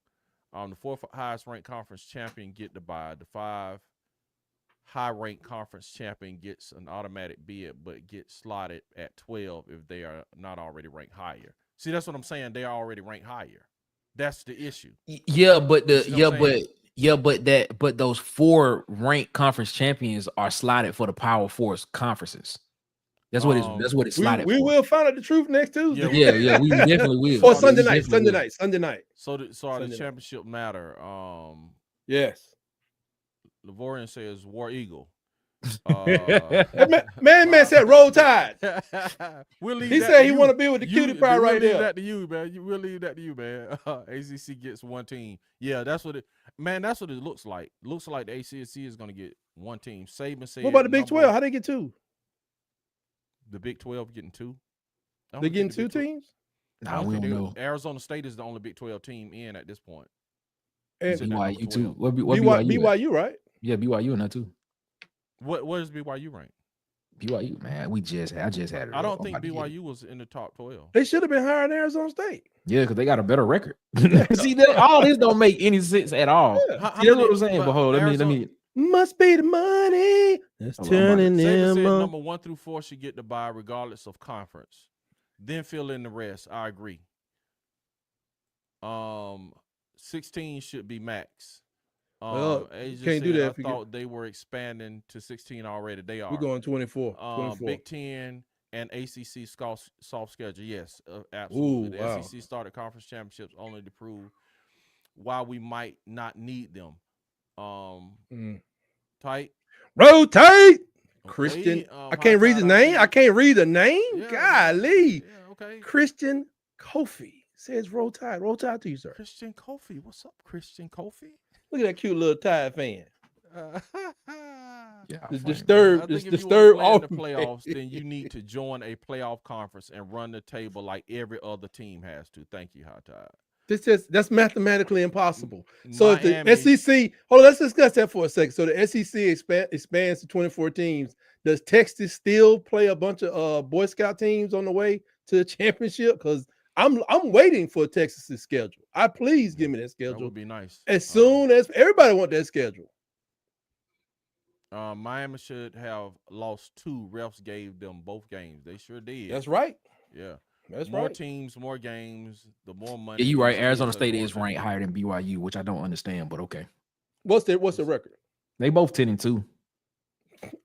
The 4th highest ranked conference champion get the bye. The 5 high ranked conference champion gets an automatic bid, but gets slotted at 12 if they are not already ranked higher. See, that's what I'm saying. They are already ranked higher. That's the issue. Yeah, but those 4 ranked conference champions are slotted for the Power 4 conferences. That's what it's slotted for. We will find out the truth next Tuesday. Yeah, we definitely will. Or Sunday night. So are the championship matter? Yes. Lavorian says War Eagle. Man said Roll Tide. He said he want to be with the cutie pie right there. We'll leave that to you, man. We'll leave that to you, man. ACC gets 1 team. Yeah, that's what it looks like. Looks like the ACC is going to get 1 team. Saban said. What about the Big 12? How they get 2? The Big 12 getting 2? They getting 2 teams? Nah, we don't know. Arizona State is the only Big 12 team in at this point. And BYU too. What BYU, right? Yeah, BYU in that too. What is BYU ranked? BYU, man, I just had it. I don't think BYU was in the top 12. They should have been higher than Arizona State. Yeah, because they got a better record. See, all this don't make any sense at all. Yeah. That's what I'm saying. But hold, let me. Must be the money that's turning them up. Number 1 through 4 should get the bye regardless of conference. Then fill in the rest. I agree. 16 should be max. Well, can't do that. I thought they were expanding to 16 already. They are. We're going 24. Big 10 and ACC soft schedule. Yes, absolutely. Ooh, the SEC started conference championships only to prove why we might not need them. Tight. Roll tight. Okay. Christian. I can't read the name. I can't read the name. Yeah, golly. Yeah, okay. Christian Kofi says roll tide. Roll tide to you, sir. Christian Kofi. What's up, Christian Kofi? Look at that cute little Tide fan. Yeah, disturbed. If disturbed you want all to play the playoffs, then you need to join a playoff conference and run the table like every other team has to. Thank you, High Tide. That's mathematically impossible. So if the SEC, let's discuss that for a second. So the SEC expands to 24 teams. Does Texas still play a bunch of Boy Scout teams on the way to the championship? Because I'm waiting for Texas's schedule. Please give me that schedule. That would be nice. As soon as everybody want that schedule. Miami should have lost 2. Refs gave them both games. They sure did. That's right. Yeah. That's more right. teams, more games, the more money. Yeah, you're right. Arizona State is ranked higher than BYU, which I don't understand, but okay. What's the record? They both 10-2.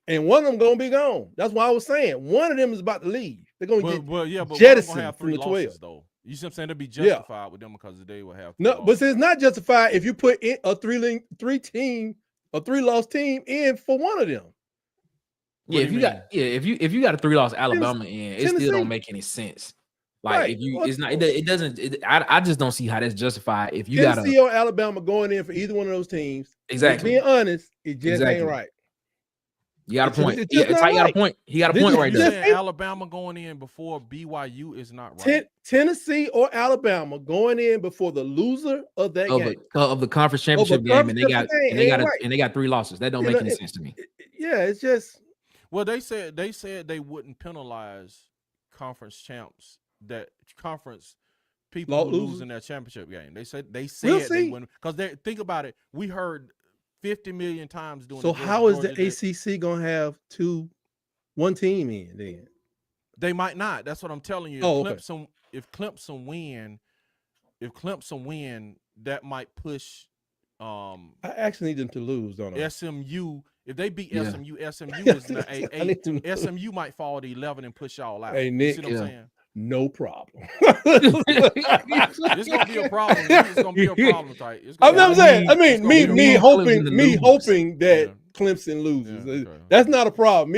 And one of them gonna be gone. That's why I was saying one of them is about to leave. They're gonna but jettisoned have 3 from the 12. losses, though. You see what I'm saying? They'll be justified with them because they will have 3 no, losses. but it's not justified if you put in a 3-loss team in for one of them. Yeah, if you got a 3-loss Alabama in, it still don't make any sense. Like right. if you, it's not. It doesn't. I just don't see how that's justified. If you got Tennessee or Alabama going in for either one of those teams, exactly. Being honest, it just ain't right. You got a point. He got a point. He got a point right there. Alabama going in before BYU is not right. Tennessee or Alabama going in before the loser of that game of the conference championship game, and they got 3 losses. That don't make any sense to me. Yeah, it's just. Well, they said they wouldn't penalize conference champs that conference people who lose in their championship game. They said they win because they think about it. We heard 50 million times doing. So how is the ACC gonna have one team in then? They might not. That's what I'm telling you. If Clemson win, that might push. I actually need them to lose, don't I? SMU. If they beat SMU, SMU is in the 8. SMU might fall to 11 and push y'all out. Hey, Nick, you see what I'm saying? No problem. It's gonna be a problem. It's gonna be a problem, right? I'm saying. I mean, me hoping that Clemson loses. That's not a problem.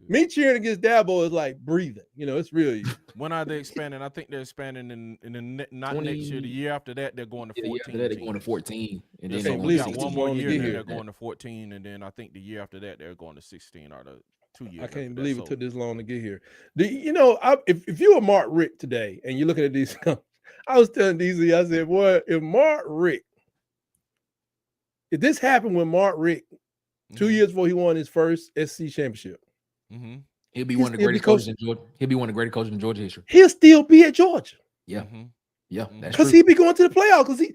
Me cheering against Dabo is like breathing. It's real easy. When are they expanding? I think they're expanding in not next year. The year after that, they're going to 14. After that, they're going to 14, and then we got one more year. Then they're going to 14, and then I think the year after that, they're going to 16 or the 2 years. I can't believe it took this long to get here. If you were Mark Richt today and you're looking at these, I was telling DZ, I said, boy, if this happened with Mark Richt 2 years before he won his first SC championship, he'll be one of the greatest coaches in Georgia. He'll be one of the greatest coaches in Georgia history. He'll still be at Georgia. Yeah, yeah, because he'd be going to the playoffs. Because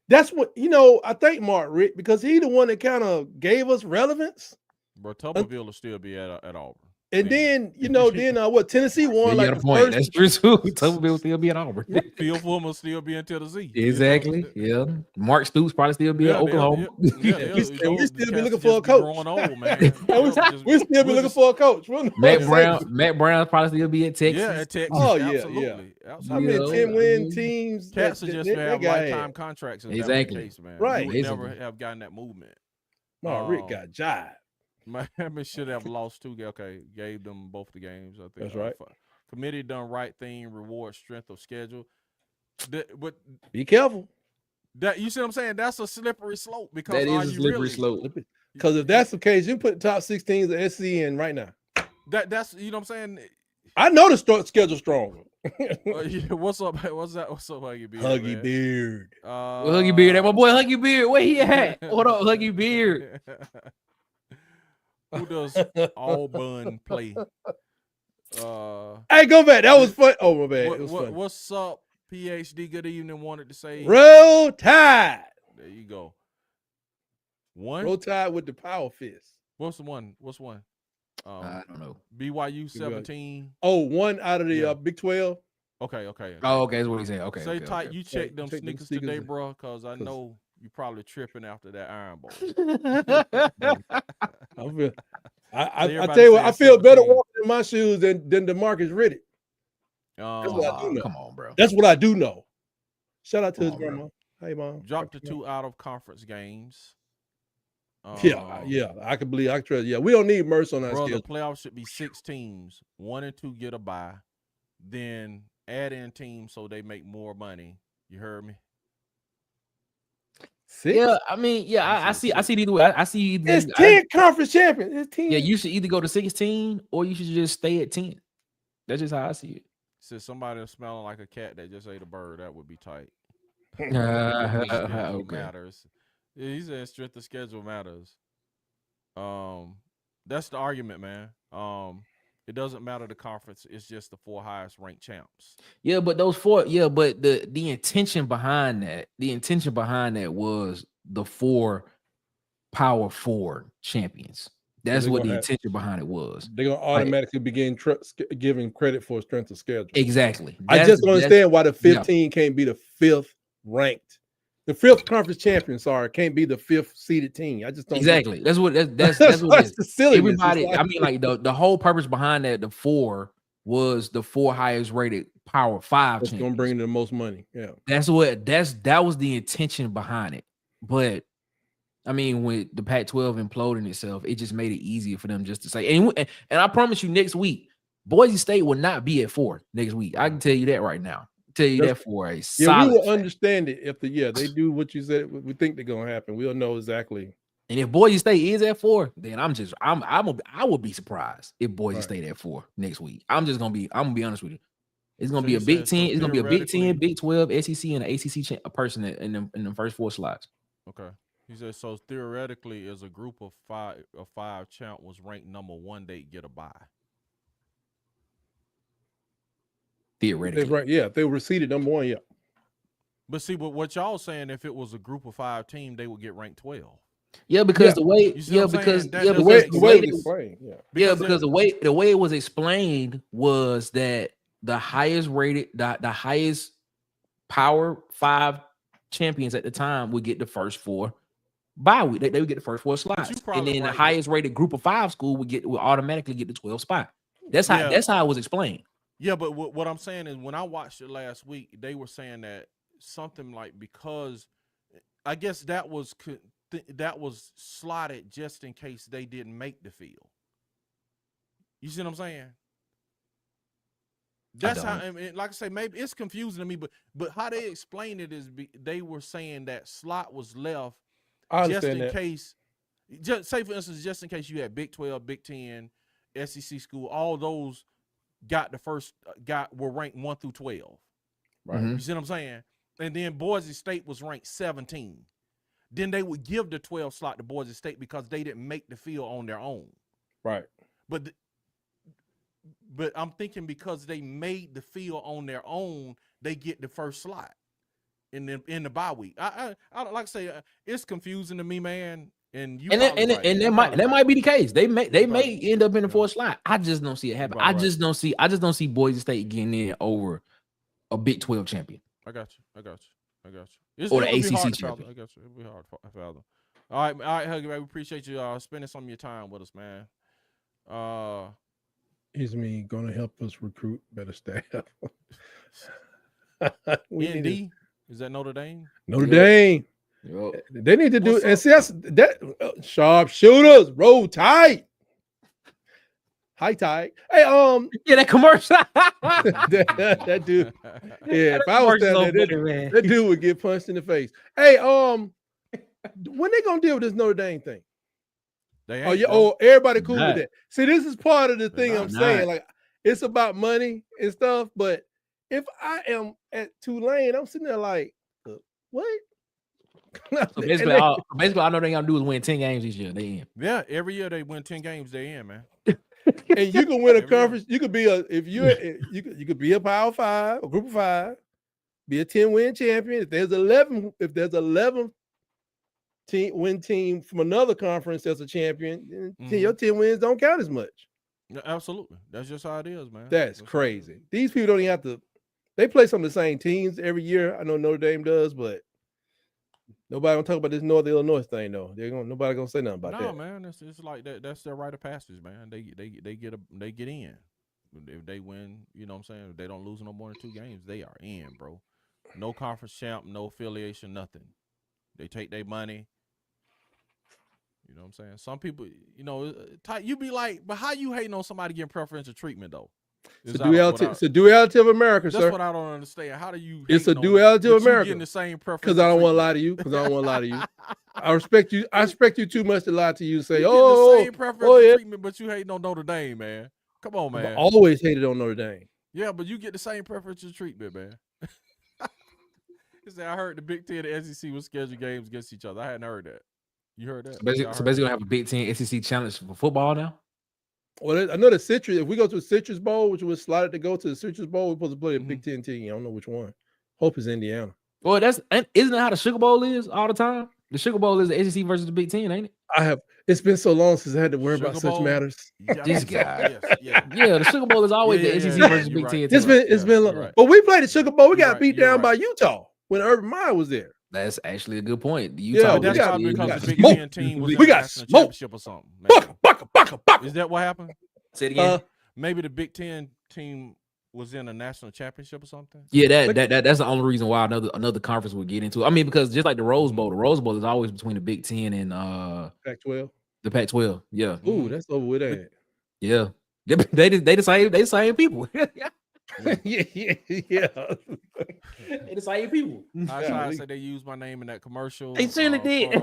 that's what I thank Mark Richt because he's the one that kind of gave us relevance. But Tuberville will still be at Auburn. And then what Tennessee won like the point. That's true too. Tuberville will still be at Auburn. Phil Fulmer will still be in Tennessee. Exactly. Yeah. Mark Stoops probably still be at Oklahoma. We still be looking for a coach. Old, man. we still be looking for a coach. Matt Brown probably still be at Texas. Yeah, at Texas. Oh absolutely. I mean, 10-win teams. Cats are just have lifetime contracts. Exactly. Case, man. Right. We would never have gotten that movement. Mark Richt got jive. Miami should have lost 2. Okay, gave them both the games. I think that's right. Committee done right thing. Reward strength of schedule. But be careful. That you see what I'm saying? That's a slippery slope because that is a slippery slope. Because if that's the case, you put the top 16 of SC in right now. That's what I'm saying. I know the schedule stronger. What's up? What's up, Huggy Beard? Huggy Beard. Huggy Beard. That my boy Huggy Beard. Where he at? What up, Huggy Beard? Who does Auburn play? Hey, go back. That was fun. Oh, my bad. What's up, PhD? Good evening. Wanted to say Roll Tide. There you go. One. Roll Tide with the power fist. What's one? I don't know. BYU 17. Oh, one out of the Big 12. Okay. Oh, okay. That's what he's saying. Okay. Say okay, tight. Okay. You check them sneakers today, bro, because I know you probably tripping after that Iron Bowl. I tell you what, I feel better walking in my shoes than DeMarcus Riddick. That's what I do know. Come on, bro. That's what I do know. Shout out to his grandma. Bro. Hey, mom. Dropped to 2 out of conference games. Yeah. I can believe. I can trust. Yeah, we don't need Merce on that schedule. The playoffs should be 6 teams. 1 and 2 get a bye. Then add in teams so they make more money. You heard me? 6? Yeah, I mean, I see either way. I see either. It's 10 conference champions. It's 10. Yeah, you should either go to 16 or you should just stay at 10. That's just how I see it. Says somebody smelling like a cat that just ate a bird. That would be tight. Okay. Matters. Yeah, he said strength of schedule matters. That's the argument, man. It doesn't matter the conference. It's just the 4 highest ranked champs. Yeah, but those 4. Yeah, but the intention behind that, was the 4 Power 4 champions. That's what the intention behind it was. They're gonna automatically begin giving credit for strength of schedule. Exactly. I just don't understand why the 15 can't be the 5th ranked. The 5th conference champion, can't be the 5th seeded team. I just don't. Exactly. That's what what it is. The silliness. Everybody, I mean, like the whole purpose behind that, the 4 was the 4 highest rated Power 5 It's gonna bring the most money. Yeah. That was the intention behind it. But I mean, when the Pac-12 imploded itself, it just made it easier for them just to say. And I promise you, next week, Boise State will not be at 4 next week. I can tell you that right now. Tell you that for a solid. We will understand it if they do what you said. We think they're gonna happen. We'll know exactly. And if Boise State is at 4, then I would be surprised if Boise State at 4 next week. I'm gonna be honest with you. It's gonna be a Big 10. It's gonna be a Big 10, Big 12, SEC, and an ACC person in the first 4 slots. Okay. He said, so theoretically, as a group of 5 champ was ranked number 1, they get a bye. Theoretically. Right. Yeah. If they were seeded number 1, yeah. But see, what y'all saying, if it was a group of 5 team, they would get ranked 12. Yeah, because the way, because the way it was explained, because the way it was explained was that the highest rated, the highest Power 5 champions at the time would get the first 4 bye week. They would get the first 4 slots, and then the highest rated group of 5 school would automatically get the 12 spot. That's how it was explained. Yeah, but what I'm saying is, when I watched it last week, they were saying that something like, because I guess that was slotted just in case they didn't make the field. You see what I'm saying? That's how. I mean, like I say, maybe it's confusing to me, but how they explain it is they were saying that slot was left just in case. Just say, for instance, just in case you had Big 12, Big 10, SEC school, all those got the first were ranked 1 through 12. Right. You see what I'm saying? And then Boise State was ranked 17. Then they would give the 12 slot to Boise State because they didn't make the field on their own. Right. But I'm thinking because they made the field on their own, they get the first slot in the bye week. I like I say, it's confusing to me, man. And that might be the case. They may end up in the 4th slot. I just don't see it happen. I just don't see Boise State getting in over a Big 12 champion. I got you. Or the ACC champion. I got you. It'll be hard to fathom. All right, Huggy, man. We appreciate you spending some of your time with us, man. Is me going to help us recruit better staff? ND? Is that Notre Dame? Notre Dame. Yep. They need to do and see that sharp shooters roll tight. High tight. Hey, yeah, that commercial. that dude. Yeah, if I was that dude would get punched in the face. Hey, when they gonna deal with this Notre Dame thing? Everybody cool with that. See, this is part of the thing I'm saying. Like, it's about money and stuff. But if I am at Tulane, I'm sitting there like, what? So basically, all they're gonna do is win 10 games this year. They in. Yeah, every year they win 10 games. They in, man. And you can win a conference. You could be you could be a Power 5, a Group of 5, be a 10-win champion. If there's 11 win team from another conference that's a champion, your 10 wins don't count as much. Absolutely. That's just how it is, man. That's crazy. These people don't even have to. They play some of the same teams every year. I know Notre Dame does, but nobody gonna talk about this North Illinois thing, though. Nobody gonna say nothing about that. No, man. It's like that. That's their rite of passage, man. They get in. If they win, you know what I'm saying? If they don't lose no more than 2 games, they are in, bro. No conference champ, no affiliation, nothing. They take their money. You know what I'm saying? Some people, you be like, but how you hating on somebody getting preferential treatment, though? It's a duality of America, sir. That's what I don't understand. How do you? It's a duality of America. Getting the same preference. Because I don't want to lie to you. I respect you. I respect you too much to lie to you. Say, the same preferential treatment, but you hating on Notre Dame, man. Come on, man. I always hated on Notre Dame. Yeah, but you get the same preferential treatment, man. I heard the Big 10 and the SEC was scheduled games against each other. I hadn't heard that. You heard that? So basically, gonna have a Big 10 SEC challenge for football now. Well, I know the Citrus. If we go to the Citrus Bowl, which was slotted to go to the Citrus Bowl, we're supposed to play a Big 10 team. I don't know which one. Hope it's Indiana. Well, isn't that how the Sugar Bowl is all the time? The Sugar Bowl is the SEC versus the Big 10, ain't it? It's been so long since I had to worry about such matters. This guy. Yeah, the Sugar Bowl is always the SEC versus Big 10. It's been long. Right. But we played the Sugar Bowl. We got beat down by Utah when Urban Meyer was there. That's actually a good point. Utah, that's probably because the Big 10 team was in the national championship or something. Is that what happened? Say it again. Maybe the Big 10 team was in a national championship or something. Yeah, that's the only reason why another conference would get into it. I mean, because just like the Rose Bowl is always between the Big 10 and Pac-12. The Pac-12. Yeah. Ooh, that's over with that. Yeah. They the same people. yeah. They the same people. I tried to say they used my name in that commercial. They certainly did.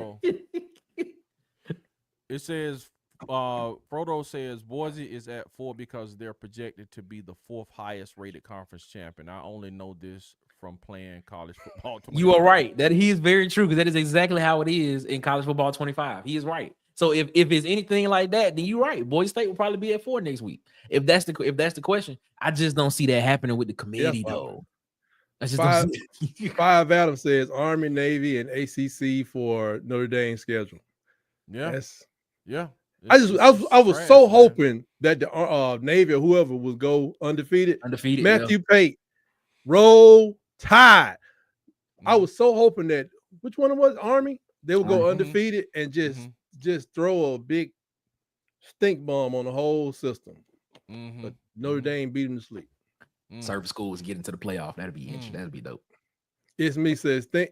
It says Frodo says Boise is at 4 because they're projected to be the 4th highest rated conference champion. I only know this from playing college football. You are right. That he is very true because that is exactly how it is in college football 25. He is right. So if it's anything like that, then you're right. Boise State will probably be at 4 next week. If that's the question, I just don't see that happening with the committee though. Five Adam says Army, Navy, and ACC for Notre Dame schedule. Yeah. Yeah. I was so hoping that the Navy or whoever would go undefeated. Matthew Pate, Roll Tide. I was so hoping that which one it was Army they would go undefeated and just throw a big stink bomb on the whole system. But Notre Dame beat them to sleep. Service schools get into the playoff. That'd be interesting. That'd be dope. It's me says think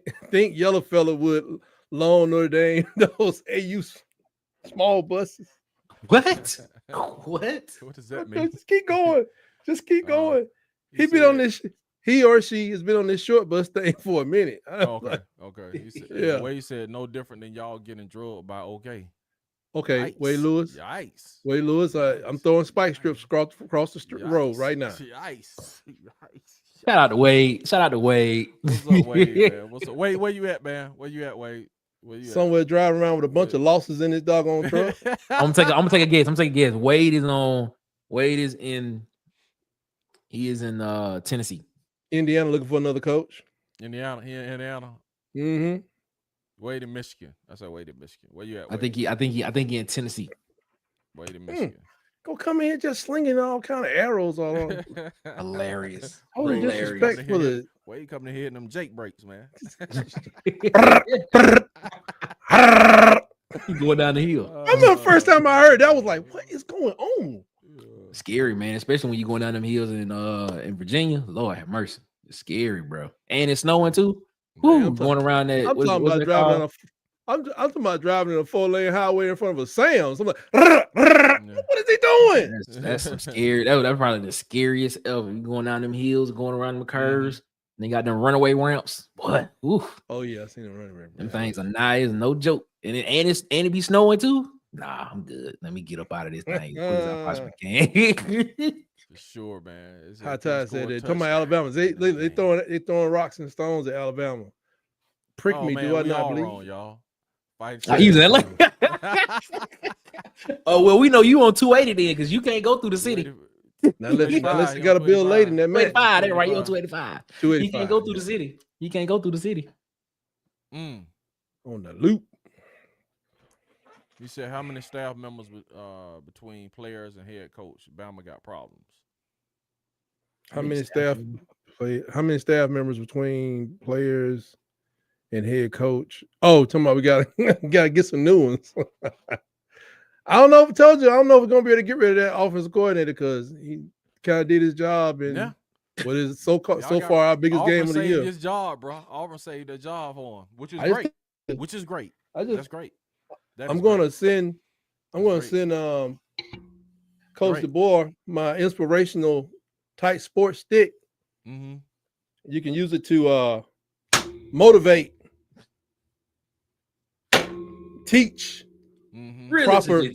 Yellow Fella would loan Notre Dame those AU small buses. What? What does that mean? Just keep going. He or she has been on this short bus thing for a minute. Okay. He said, yeah. The way he said no different than y'all getting drugged by OK. Okay, Wade Lewis. Yikes. Wade Lewis, I'm throwing spike strips across the road right now. Yikes. Shout out to Wade. What's up, Wade, man? What's up? Wade, where you at, man? Where you at, Wade? Somewhere driving around with a bunch of losses in his doggone truck. I'm gonna take a guess. Wade is in Tennessee. Indiana looking for another coach. Indiana. Mm-hmm. Wade in Michigan. I said Wade in Michigan. Where you at, Wade? I think he in Tennessee. Wade in Michigan. Go come in just slinging all kind of arrows all on. Hilarious. Disrespectful. Wade coming in here in them Jake breaks, man. He going down the hill. I remember the first time I heard that, I was like, what is going on? Scary, man, especially when you're going down them hills in Virginia. Lord have mercy. It's scary, bro. And it's snowing too. Woo, going around that. I'm talking about driving I'm talking about driving in a 4-lane highway in front of a Sam's. I'm like, what is he doing? That's some scary. That's probably the scariest ever. You going down them hills, going around them curves. And they got them runaway ramps. What? Oof. Oh yeah, I seen them runaway ramps. Them things are nice, no joke. And it be snowing too. Nah, I'm good. Let me get up out of this thing. For sure, man. High Tide said that. Talking about Alabama, they throwing rocks and stones at Alabama. Prick me, man, do I not believe? Wrong, y'all. Oh well, we know you on 280 then, because you can't go through the city. Now let's got to build late in that match. 285, that's right. You on 285. 285. You can't go through the city. You can't go through the city. On the loop. You said how many staff members between players and head coach? Bama got problems. How many staff members between players and head coach? Oh, talking about we gotta get some new ones. I don't know if I told you. I don't know if we're gonna be able to get rid of that offensive coordinator because he kind of did his job and what is so far our biggest game of the year. His job, bro. Auburn saved the job for him, which is great. That's great. I'm gonna send Coach DeBoer my inspirational tight sports stick. Mm-hmm. You can use it to motivate, teach. Mm-hmm. Realistically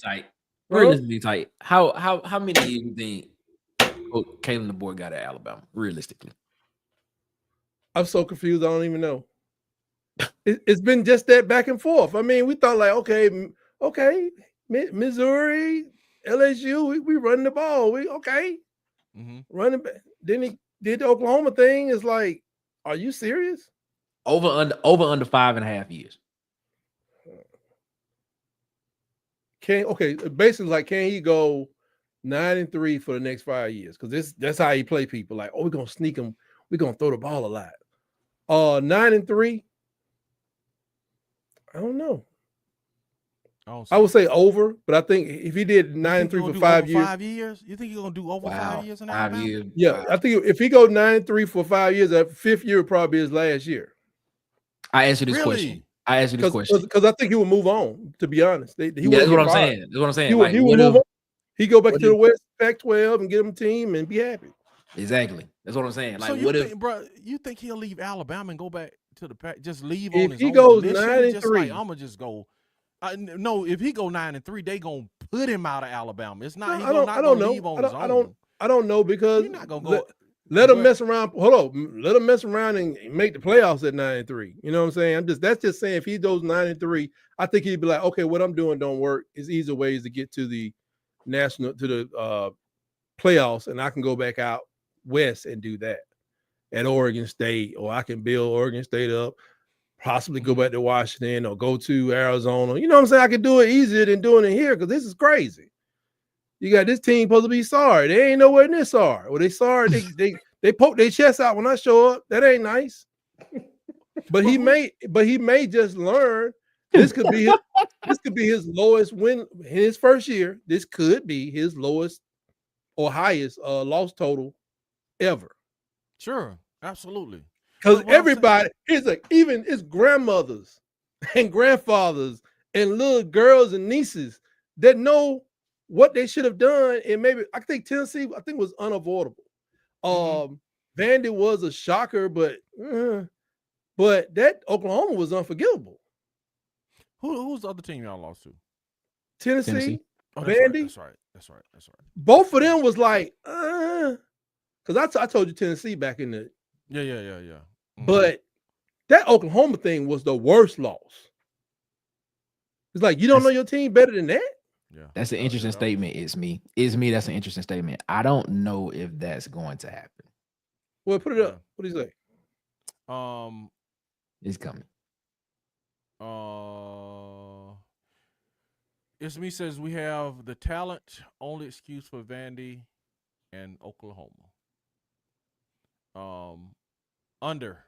tight. How many do you think Kalen DeBoer got at Alabama? Realistically, I'm so confused. I don't even know. It's been just that back and forth. I mean, we thought like, okay, Missouri, LSU, we running the ball. Running back. Then he did the Oklahoma thing. It's like, are you serious? Over under 5.5 years. Basically like, can he go 9-3 for the next 5 years? Because that's how he play people. Like, we're gonna sneak him, we're gonna throw the ball a lot. 9-3. I don't know. I would say over, but I think if he did 9-3 for 5 years. 5 years? You think he's gonna do over 5 years in Alabama? 5 years. Yeah, I think if he goes 9-3 for 5 years, that 5th year would probably be his last year. I asked you this question. Because I think he would move on, to be honest. That's what I'm saying. That's what I'm saying. He would move on. He go back to the West Pac-12 and get him a team and be happy. Exactly. That's what I'm saying. Like, so you think he'll leave Alabama and go back to the Pac? Just leave on his own? If he goes volition? 9-3, I'm gonna just go. No, if he go 9-3, they gonna put him out of Alabama. It's not. I don't know. Leave on his own. I don't know because you're not gonna go. Let him mess around. Hold on. Let him mess around and make the playoffs at 9-3. You know what I'm saying? That's just saying if he goes 9-3, I think he'd be like, okay, what I'm doing don't work. It's easier ways to get to the playoffs, and I can go back out west and do that. at Oregon State, or I can build Oregon State up, possibly go back to Washington or go to Arizona. You know what I'm saying? I can do it easier than doing it here because this is crazy. You got this team supposed to be sorry. They ain't nowhere near sorry. Well, they sorry. They poke their chest out when I show up. That ain't nice. But he may just learn. This could be his lowest win in his first year. This could be his lowest or highest loss total ever. Sure, absolutely. Because everybody is like, even his grandmothers and grandfathers and little girls and nieces that know what they should have done. And maybe I think Tennessee, was unavoidable. Vandy was a shocker, but that Oklahoma was unforgivable. Who's the other team y'all lost to? Tennessee. Oh, Vandy. That's right. Both of them was like, because I told you Tennessee back in the yeah. Mm-hmm. But that Oklahoma thing was the worst loss. It's like you don't know your team better than that. Yeah, that's an interesting statement. It's me. That's an interesting statement. I don't know if that's going to happen. Well, put it up. What do you say? It's coming. It's me says we have the talent. Only excuse for Vandy and Oklahoma. Under.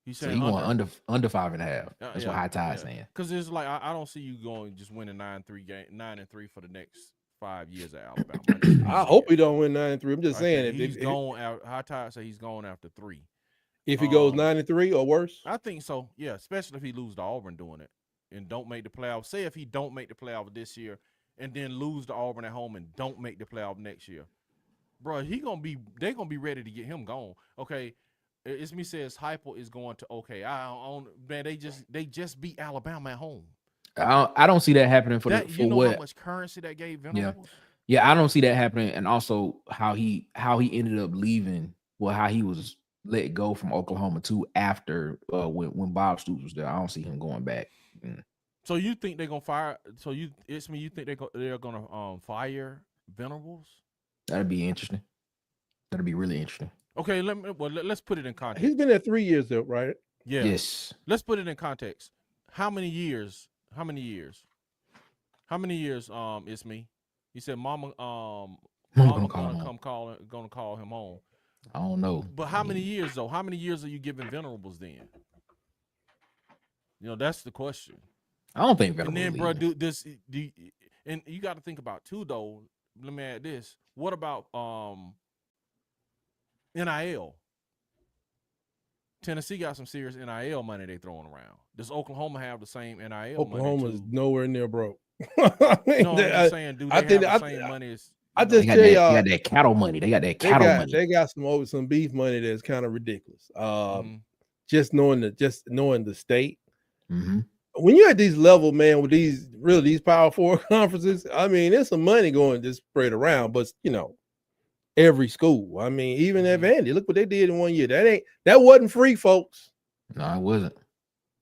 He's saying so he going under 5.5. That's what High Tide saying. Because it's like I don't see you going just winning 9-3 for the next 5 years at Alabama. I hope he don't win 9-3. I'm just saying he's going out. High Tide say he's going after 3. If he goes 9-3 or worse, I think so. Yeah, especially if he loses to Auburn doing it and don't make the playoffs. Say if he don't make the playoff this year and then lose to Auburn at home and don't make the playoff next year, bro, they're gonna be ready to get him gone. Okay, it's me says Hyper is going to man. They just beat Alabama at home. I don't see that happening for how much currency that gave Venables? Yeah, I don't see that happening, and also how he ended up leaving. Well, how he was let go from Oklahoma too after when Bob Stoops was there. I don't see him going back. So you think they're gonna fire? So you think they're gonna fire Venables? That'd be interesting. That'd be really interesting. Okay, let's put it in context. He's been there 3 years though, right? Yeah. Yes. Let's put it in context. How many years? It's me. He said, "Mama, gonna call him home." I don't know. But how many years though? How many years are you giving Venables then? That's the question. I don't think Venables. And then, bro, and you got to think about too, though. Let me add this. What about NIL? Tennessee got some serious NIL money they throwing around. Does Oklahoma have the same NIL money? Oklahoma's nowhere near broke. I'm just saying, do they have the same money as? I just tell y'all, they got that cattle money. They got that cattle money. They got some beef money that's kind of ridiculous. Just knowing the state. Mm-hmm. When you're at these level, man, with these Power 4 conferences, I mean, there's some money going just spread around. But every school, I mean, even at Vandy, look what they did in 1 year. That wasn't free, folks. No, it wasn't.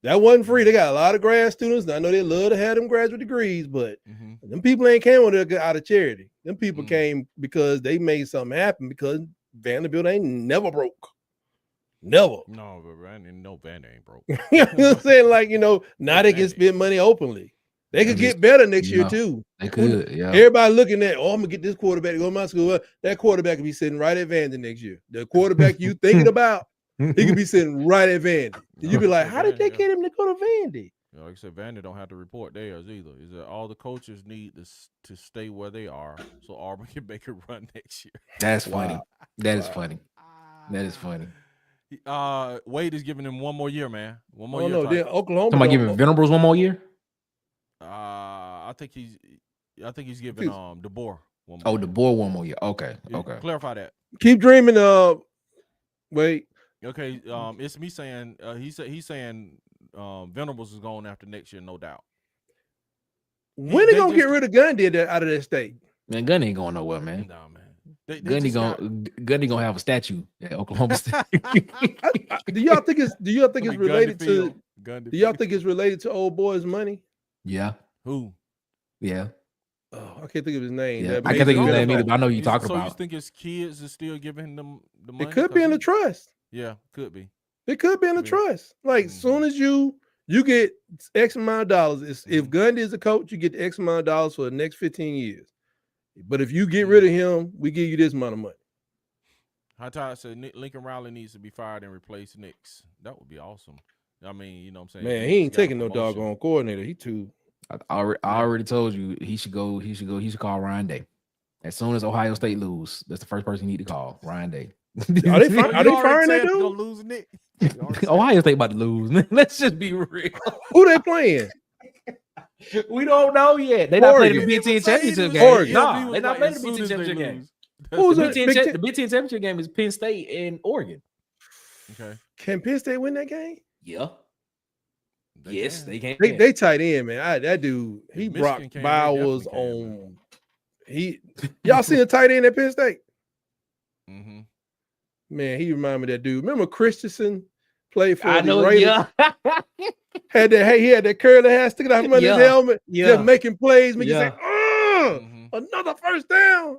That wasn't free. They got a lot of grad students. I know they love to have them graduate degrees, but them people ain't came with it out of charity. Them people came because they made something happen, because Vanderbilt ain't never broke. Never. No, but I didn't know Vandy ain't broke. You know what I'm saying? Like, now they can spend money openly. They could get better next year too. They could, yeah. Everybody looking at, I'm gonna get this quarterback to go to my school. That quarterback could be sitting right at Vandy next year. The quarterback you thinking about, he could be sitting right at Vandy. And you be like, how did they get him to go to Vandy? Like I said, Vandy don't have to report theirs either. Is that all the coaches need to stay where they are so Auburn can make a run next year? That's funny. That is funny. That is funny. Wade is giving him 1 more year, man. 1 more year. No, then Oklahoma. Somebody giving Venables 1 more year? I think he's giving DeBoer 1 more. Oh, DeBoer 1 more year. Okay. Okay. Clarify that. Keep dreaming. Wait. Okay. It's me saying he's saying Venables is going after next year, no doubt. When they gonna get rid of Gundy out of that state? Man, Gundy ain't going nowhere, man. No, man. Gundy gonna have a statue at Oklahoma State. Do y'all think it's related to? Do y'all think it's related to old boy's money? Yeah. Who? Yeah. I can't think of his name. Yeah, I can't think of his name either, but I know who you're talking about. So you think his kids is still giving them the money? It could be in the trust. Yeah, could be. It could be in the trust. Like, soon as you get X amount of dollars, if Gundy is a coach, you get the X amount of dollars for the next 15 years. But if you get rid of him, we give you this amount of money. High Tide said Lincoln Riley needs to be fired and replace Nix. That would be awesome. I mean, you know what I'm saying? Man, he ain't taking no doggone coordinator. He too. I already told you he should go. He should call Ryan Day. As soon as Ohio State lose, that's the first person you need to call. Ryan Day. Are they firing that dude? Lose Nick. Ohio State about to lose. Let's just be real. Who they playing? We don't know yet. They not playing the Big Ten championship game. No, they not playing the Big Ten championship game. Who's the Big Ten championship game is Penn State and Oregon. Okay. Can Penn State win that game? Yeah. Yes, they can. They tight end, man. That dude, he Brock Bowers on. Y'all seen the tight end at Penn State? Mm-hmm. Man, he reminded me of that dude. Remember Christensen played for the Raiders? Yeah. He had that curly hair sticking out from under his helmet, just making plays. Make you say, another first down.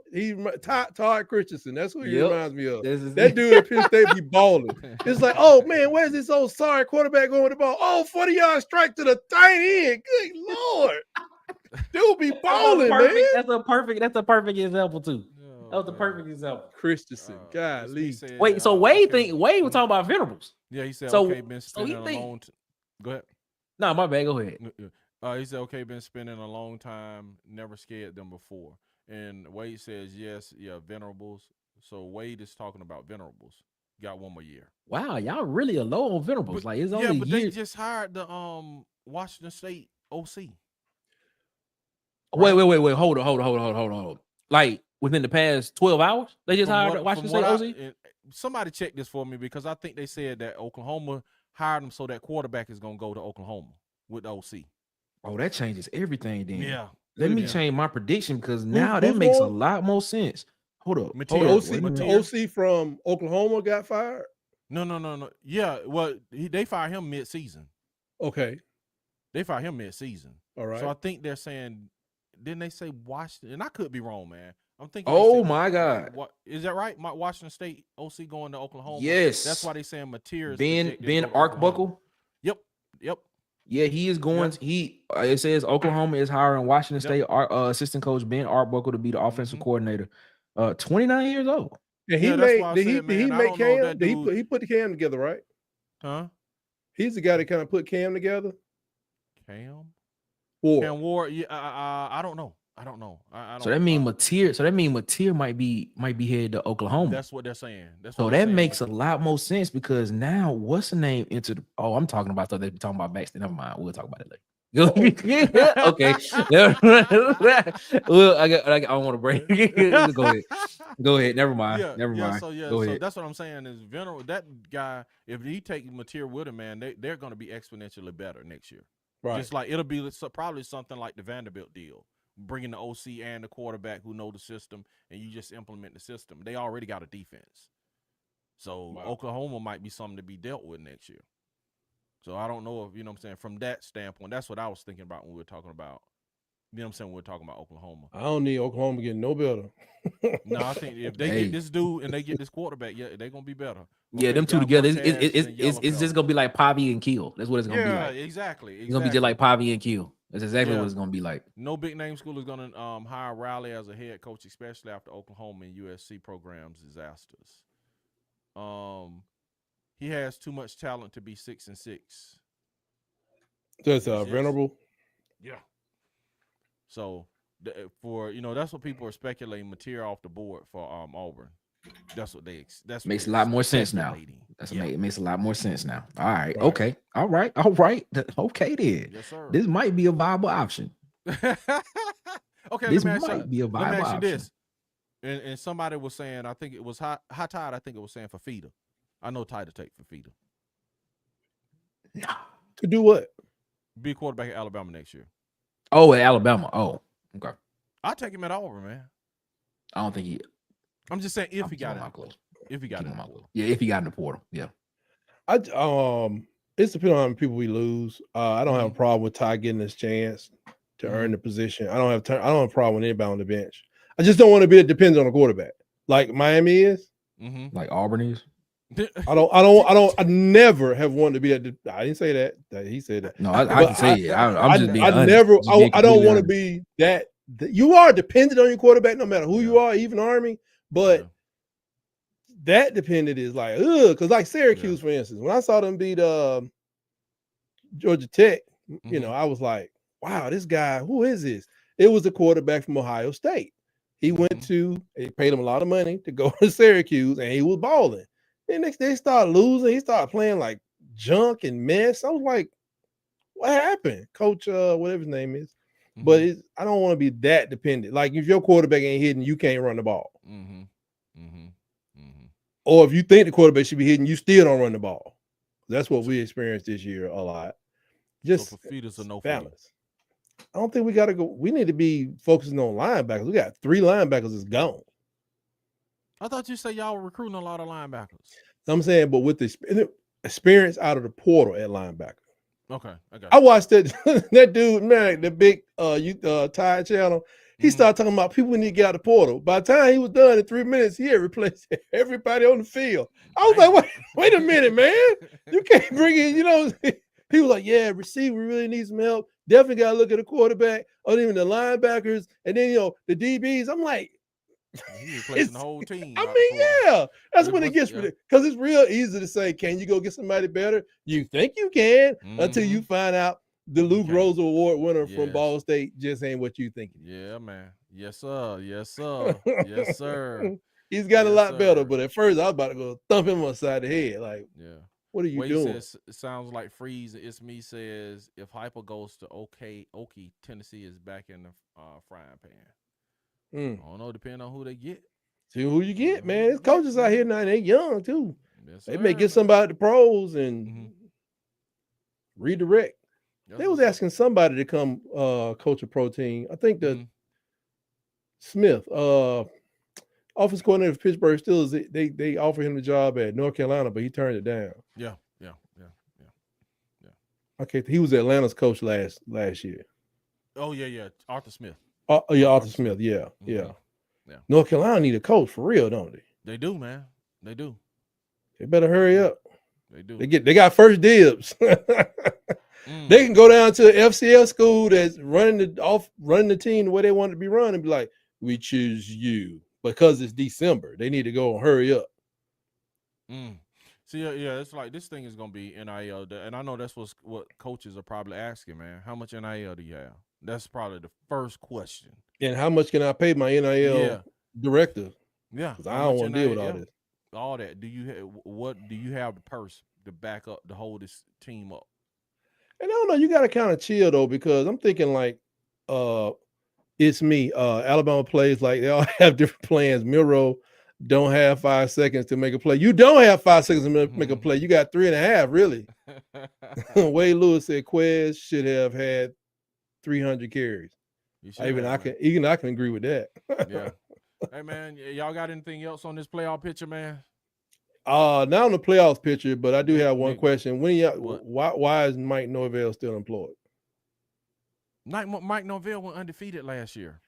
Todd Christensen. That's who he reminds me of. That dude at Penn State be balling. It's like, oh man, where's this old sorry quarterback going with the ball? Oh, 40-yard strike to the tight end. Good Lord. Dude be balling, man. That's a perfect example too. That was the perfect example. Christensen, golly. Wait, so Wade was talking about Venables. Yeah, he said been spending a long time. Go ahead. No, my bad. Go ahead. He said been spending a long time, never scared them before. And Wade says yes, Venerables. So Wade is talking about Venerables. Got one more year. Wow, y'all really are low on Venerables. Like it's only but a year. They just hired the Washington State OC. Right? Wait. Hold on. Like within the past 12 hours, they just hired Washington State OC? Somebody check this for me because I think they said that Oklahoma hired him so that quarterback is going to go to Oklahoma with the OC. Oh, that changes everything then. Yeah. Let me change my prediction because now that makes a lot more sense. Hold up. OC from Oklahoma got fired? No. Yeah, well, they fired him mid-season. Okay. They fired him mid-season. All right. So I think they're saying, didn't they say Washington? And I could be wrong, man. I'm thinking. Oh my God! What is that right? My Washington State OC going to Oklahoma. Yes, that's why they saying Mateer. Ben Arbuckle. Yep. Yeah, he is going. It says Oklahoma is hiring Washington State assistant coach Ben Arbuckle to be the offensive coordinator. 29 years old. And he put the Cam together, right? Huh? He's the guy that kind of put Cam together. Cam Ward. Yeah, I don't know. So that means Mateer might be headed to Oklahoma. That's what they're saying. That makes a lot more sense because now what's the name into the? Oh, I'm talking about stuff they're talking about backstage. Never mind. We'll talk about it later. Okay. Well, I don't want to break. Go ahead. Never mind. So that's what I'm saying is that guy. If he takes Mateer with him, man, they're going to be exponentially better next year. Right. Just like it'll be probably something like the Vanderbilt deal. Bringing the OC and the quarterback who know the system, and you just implement the system. They already got a defense. So Oklahoma might be something to be dealt with next year. So I don't know if, you know what I'm saying, from that standpoint, that's what I was thinking about when we were talking about, you know what I'm saying, when we were talking about Oklahoma. I don't need Oklahoma getting no better. No, I think if they get this dude and they get this quarterback, they're going to be better. Yeah, them two together, it's just going to be like Pavi and Keel. That's what it's going to be like. Yeah, exactly. It's going to be just like Pavi and Keel. That's exactly what it's going to be like. No big name school is going to hire Riley as a head coach, especially after Oklahoma and USC programs disasters. He has too much talent to be 6-6. That's Venerable. Yeah. So that's what people are speculating. Mateer off the board for Auburn. That's makes a lot more sense now. It makes a lot more sense now. All right. Okay. All right. Okay then. Yes, sir. This might be a viable option. Okay. This might be a viable option. This. And somebody was saying, I think it was High Tide. I think it was saying for Fafita. I know Tide to take Fafita. No. To do what? Be a quarterback at Alabama next year. Oh, at Alabama. Oh, okay. I'll take him at Auburn, man. I don't think he. I'm just saying if he got it. If he got it. Yeah, if he got in the portal. Yeah. It's depending on how many people we lose. I don't have a problem with Ty getting his chance. to earn the position. I don't have a problem with anybody on the bench. I just don't want to be dependent on a quarterback like Miami is, like Auburn is. I never have wanted to be I didn't say that. He said that. No, I can say it. I'm just being honest. Never. I don't want to be that. You are dependent on your quarterback no matter who you are, even Army. But that dependent is like, because like Syracuse, for instance, when I saw them beat Georgia Tech, you know, I was like, wow, this guy, who is this? It was the quarterback from Ohio State. He they paid him a lot of money to go to Syracuse, and he was balling. And next day, he started losing. He started playing like junk and mess. I was like, what happened? Coach, whatever his name is. But I don't want to be that dependent. Like if your quarterback ain't hitting, you can't run the ball. Or if you think the quarterback should be hitting, you still don't run the ball. That's what we experienced this year a lot. Just so for feeders or no balance. I don't think we got to go. We need to be focusing on linebackers. We got 3 linebackers that's gone. I thought you said y'all were recruiting a lot of linebackers. I'm saying, but with the experience out of the portal at linebacker. Okay, I got you. I watched that dude, man, the big Tide channel. He started talking about people need to get out the portal. By the time he was done in 3 minutes, he had replaced everybody on the field. I was like, wait a minute, man. You can't bring in, you know. He was like, yeah, receiver really needs some help. Definitely got to look at the quarterback, or even the linebackers, and then, you know, the DBs. I'm like, he's replacing the whole team. I mean, yeah, that's when it gets ridiculous. Because it's real easy to say, can you go get somebody better? You think you can until you find out the Luke Rose Award winner from Ball State just ain't what you think. Yeah, man. Yes, sir. Yes, sir. Yes, sir. He's got a lot better, but at first I was about to go thump him upside the head. Like, what are you doing? Says, it sounds like Freeze. It's me says if Hyper goes to Okie, Tennessee is back in the frying pan. I don't know, depending on who they get. See who you get, man. There's coaches out here now, and they young too. Yes, they may get somebody at the pros and redirect. They was asking somebody to come coach a pro team. I think that Smith, offense coordinator of Pittsburgh Steelers, they offered him the job at North Carolina, but he turned it down. Yeah. Okay, he was Atlanta's coach last year. Oh yeah, Arthur Smith. Arthur Smith. Yeah. North Carolina need a coach for real, don't they? They do, man. They do. They better hurry up. They do. They got first dibs. They can go down to an FCS school that's running the team the way they want it to be run and be like, we choose you because it's December. They need to go and hurry up. See, yeah, it's like this thing is gonna be NIL, and I know that's what coaches are probably asking, man. How much NIL do you have? That's probably the first question. And how much can I pay my NIL director? Yeah, because I don't want to deal with all this. All that. What do you have the purse to back up to hold this team up? And I don't know. You got to kind of chill though, because I'm thinking like, it's me. Alabama plays like they all have different plans. Milroe don't have 5 seconds to make a play. You don't have 5 seconds to make a play. You got 3.5, really. Wade Lewis said Quez should have had 300 carries. Even I can agree with that. Yeah. Hey man, y'all got anything else on this playoff picture, man? Not on the playoffs picture, but I do have one question. Why is Mike Norvell still employed? Mike Norvell went undefeated last year.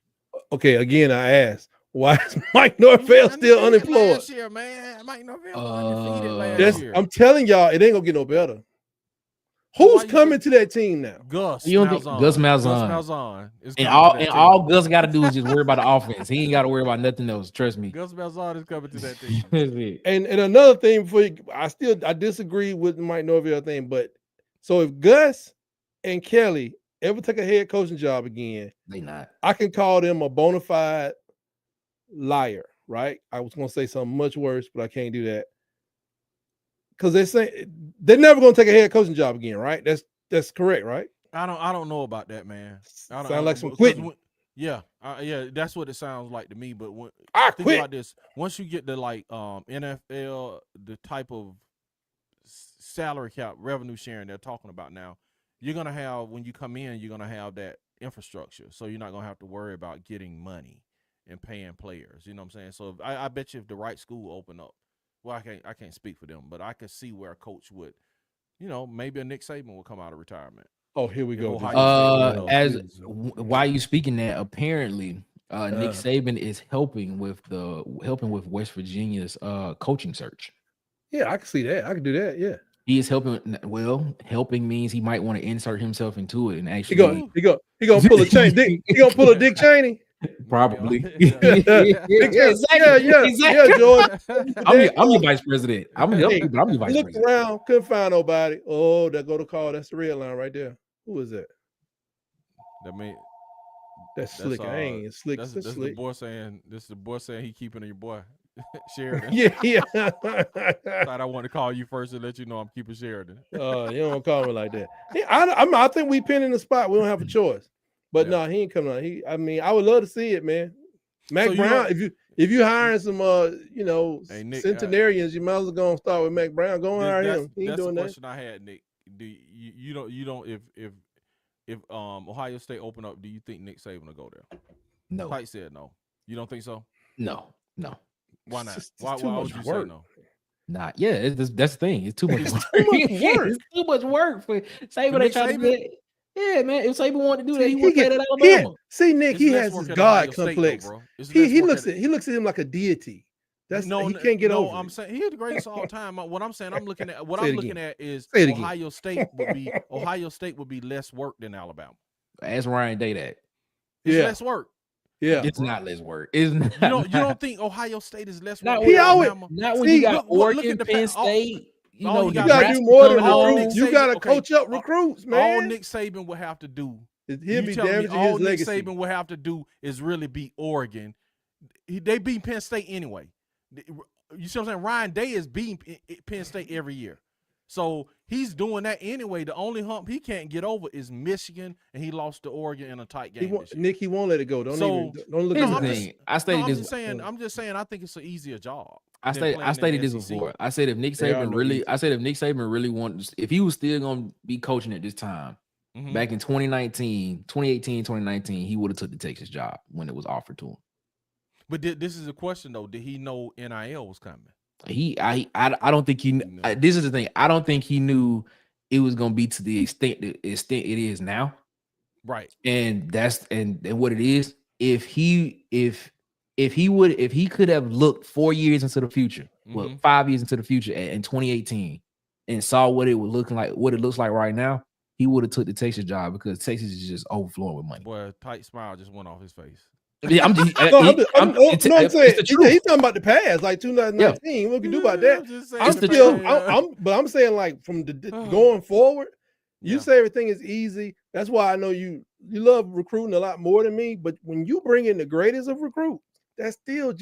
Okay, again, I asked, why is Mike Norvell still unemployed? Last year, man. Mike Norvell went undefeated last year. I'm telling y'all, it ain't gonna get no better. Who's coming to that team now? Gus Malzahn. Gus Malzahn. And all Gus got to do is just worry about the offense. He ain't got to worry about nothing else. Trust me. Gus Malzahn is coming to that team. And another thing, I disagree with the Mike Norvell thing. But so if Gus and Kelly ever take a head coaching job again, they not. I can call them a bona fide liar, right? I was gonna say something much worse, but I can't do that. Because they say they're never going to take a head coaching job again, right? That's correct, right? I don't know about that, man. Sound like some quitting. Yeah, that's what it sounds like to me. But think about this: once you get to like NFL, the type of salary cap revenue sharing they're talking about now, you're gonna have when you come in, you're gonna have that infrastructure, so you're not gonna have to worry about getting money and paying players. You know what I'm saying? So I bet you if the right school open up. Well, I can't speak for them, but I could see where a coach would, maybe a Nick Saban will come out of retirement. Oh, here we If go. Ohio State Why you speaking that? Apparently, Nick Saban is helping with West Virginia's coaching search. Yeah, I can see that. I can do that. Yeah. He is helping. Well, helping means he might want to insert himself into it and actually. He gonna pull a chain. He gonna pull a Dick Cheney. Probably. Yeah, George. I'm your vice president. I'm your vice president. Looked around, couldn't find nobody. Oh, that go to call. That's the red line right there. Who is that? That's Slick. I ain't Slick. That's Slick. the boy saying. This is the boy saying he keeping your boy Sheridan. Yeah. Thought I want to call you first and let you know I'm keeping Sheridan. You don't call me like that. I think we pinning the spot. We don't have a choice. But no, he ain't coming on. I mean, I would love to see it, man. Mac Brown. If you hiring some Nick, centenarians, you might as well go and start with Mac Brown. Go and hire him. He ain't doing that. That's the question I had, Nick. Do you don't if Ohio State open up, do you think Nick Saban will go there? No. Pike said no. You don't think so? No. Why not? It's Why would you say no? Nah, yeah, that's the thing. It's too much work. It's too much work for Saban. They try to do it. Yeah, man. If Saban wanted to do that, he would get at Alabama. See, Nick, he has his God complex. He looks at him like a deity. He can't get over. I'm saying he's the greatest of all time. What I'm saying, I'm looking at is Ohio State would be less work than Alabama. Ask Ryan Day that. It's less work. Yeah, it's not less work. It's not. You don't think Ohio State is less work? Not when you got Oregon, Penn State. You gotta do more than recruits. You gotta coach up recruits, man. All Nick Saban will have to do. He'll be damaging his legacy. All Nick Saban will have to do is really beat Oregon. They beat Penn State anyway. You see what I'm saying? Ryan Day is beating Penn State every year. So he's doing that anyway. The only hump he can't get over is Michigan, and he lost to Oregon in a tight game. Nick, he won't let it go. Don't look at the thing. I'm just saying I think it's an easier job. I stated this before. I said if Nick Saban really wanted, if he was still gonna be coaching at this time, back in 2018, 2019, he would have took the Texas job when it was offered to him. But this is a question though. Did he know NIL was coming? I don't think he. This is the thing. I don't think he knew it was gonna be to the extent it is now. Right. And what it is. If he could have looked 4 years into the future, 5 years into the future in 2018, and saw what it would look like, what it looks like right now, he would have took the Texas job because Texas is just overflowing with money. Boy, a tight smile just went off his face. Yeah, I'm saying he's talking about the past, like 2019. What we can do about that? I'm saying like from the going forward, you say everything is easy. That's why I know you love recruiting a lot more than me. But when you bring in the greatest of recruits, that's still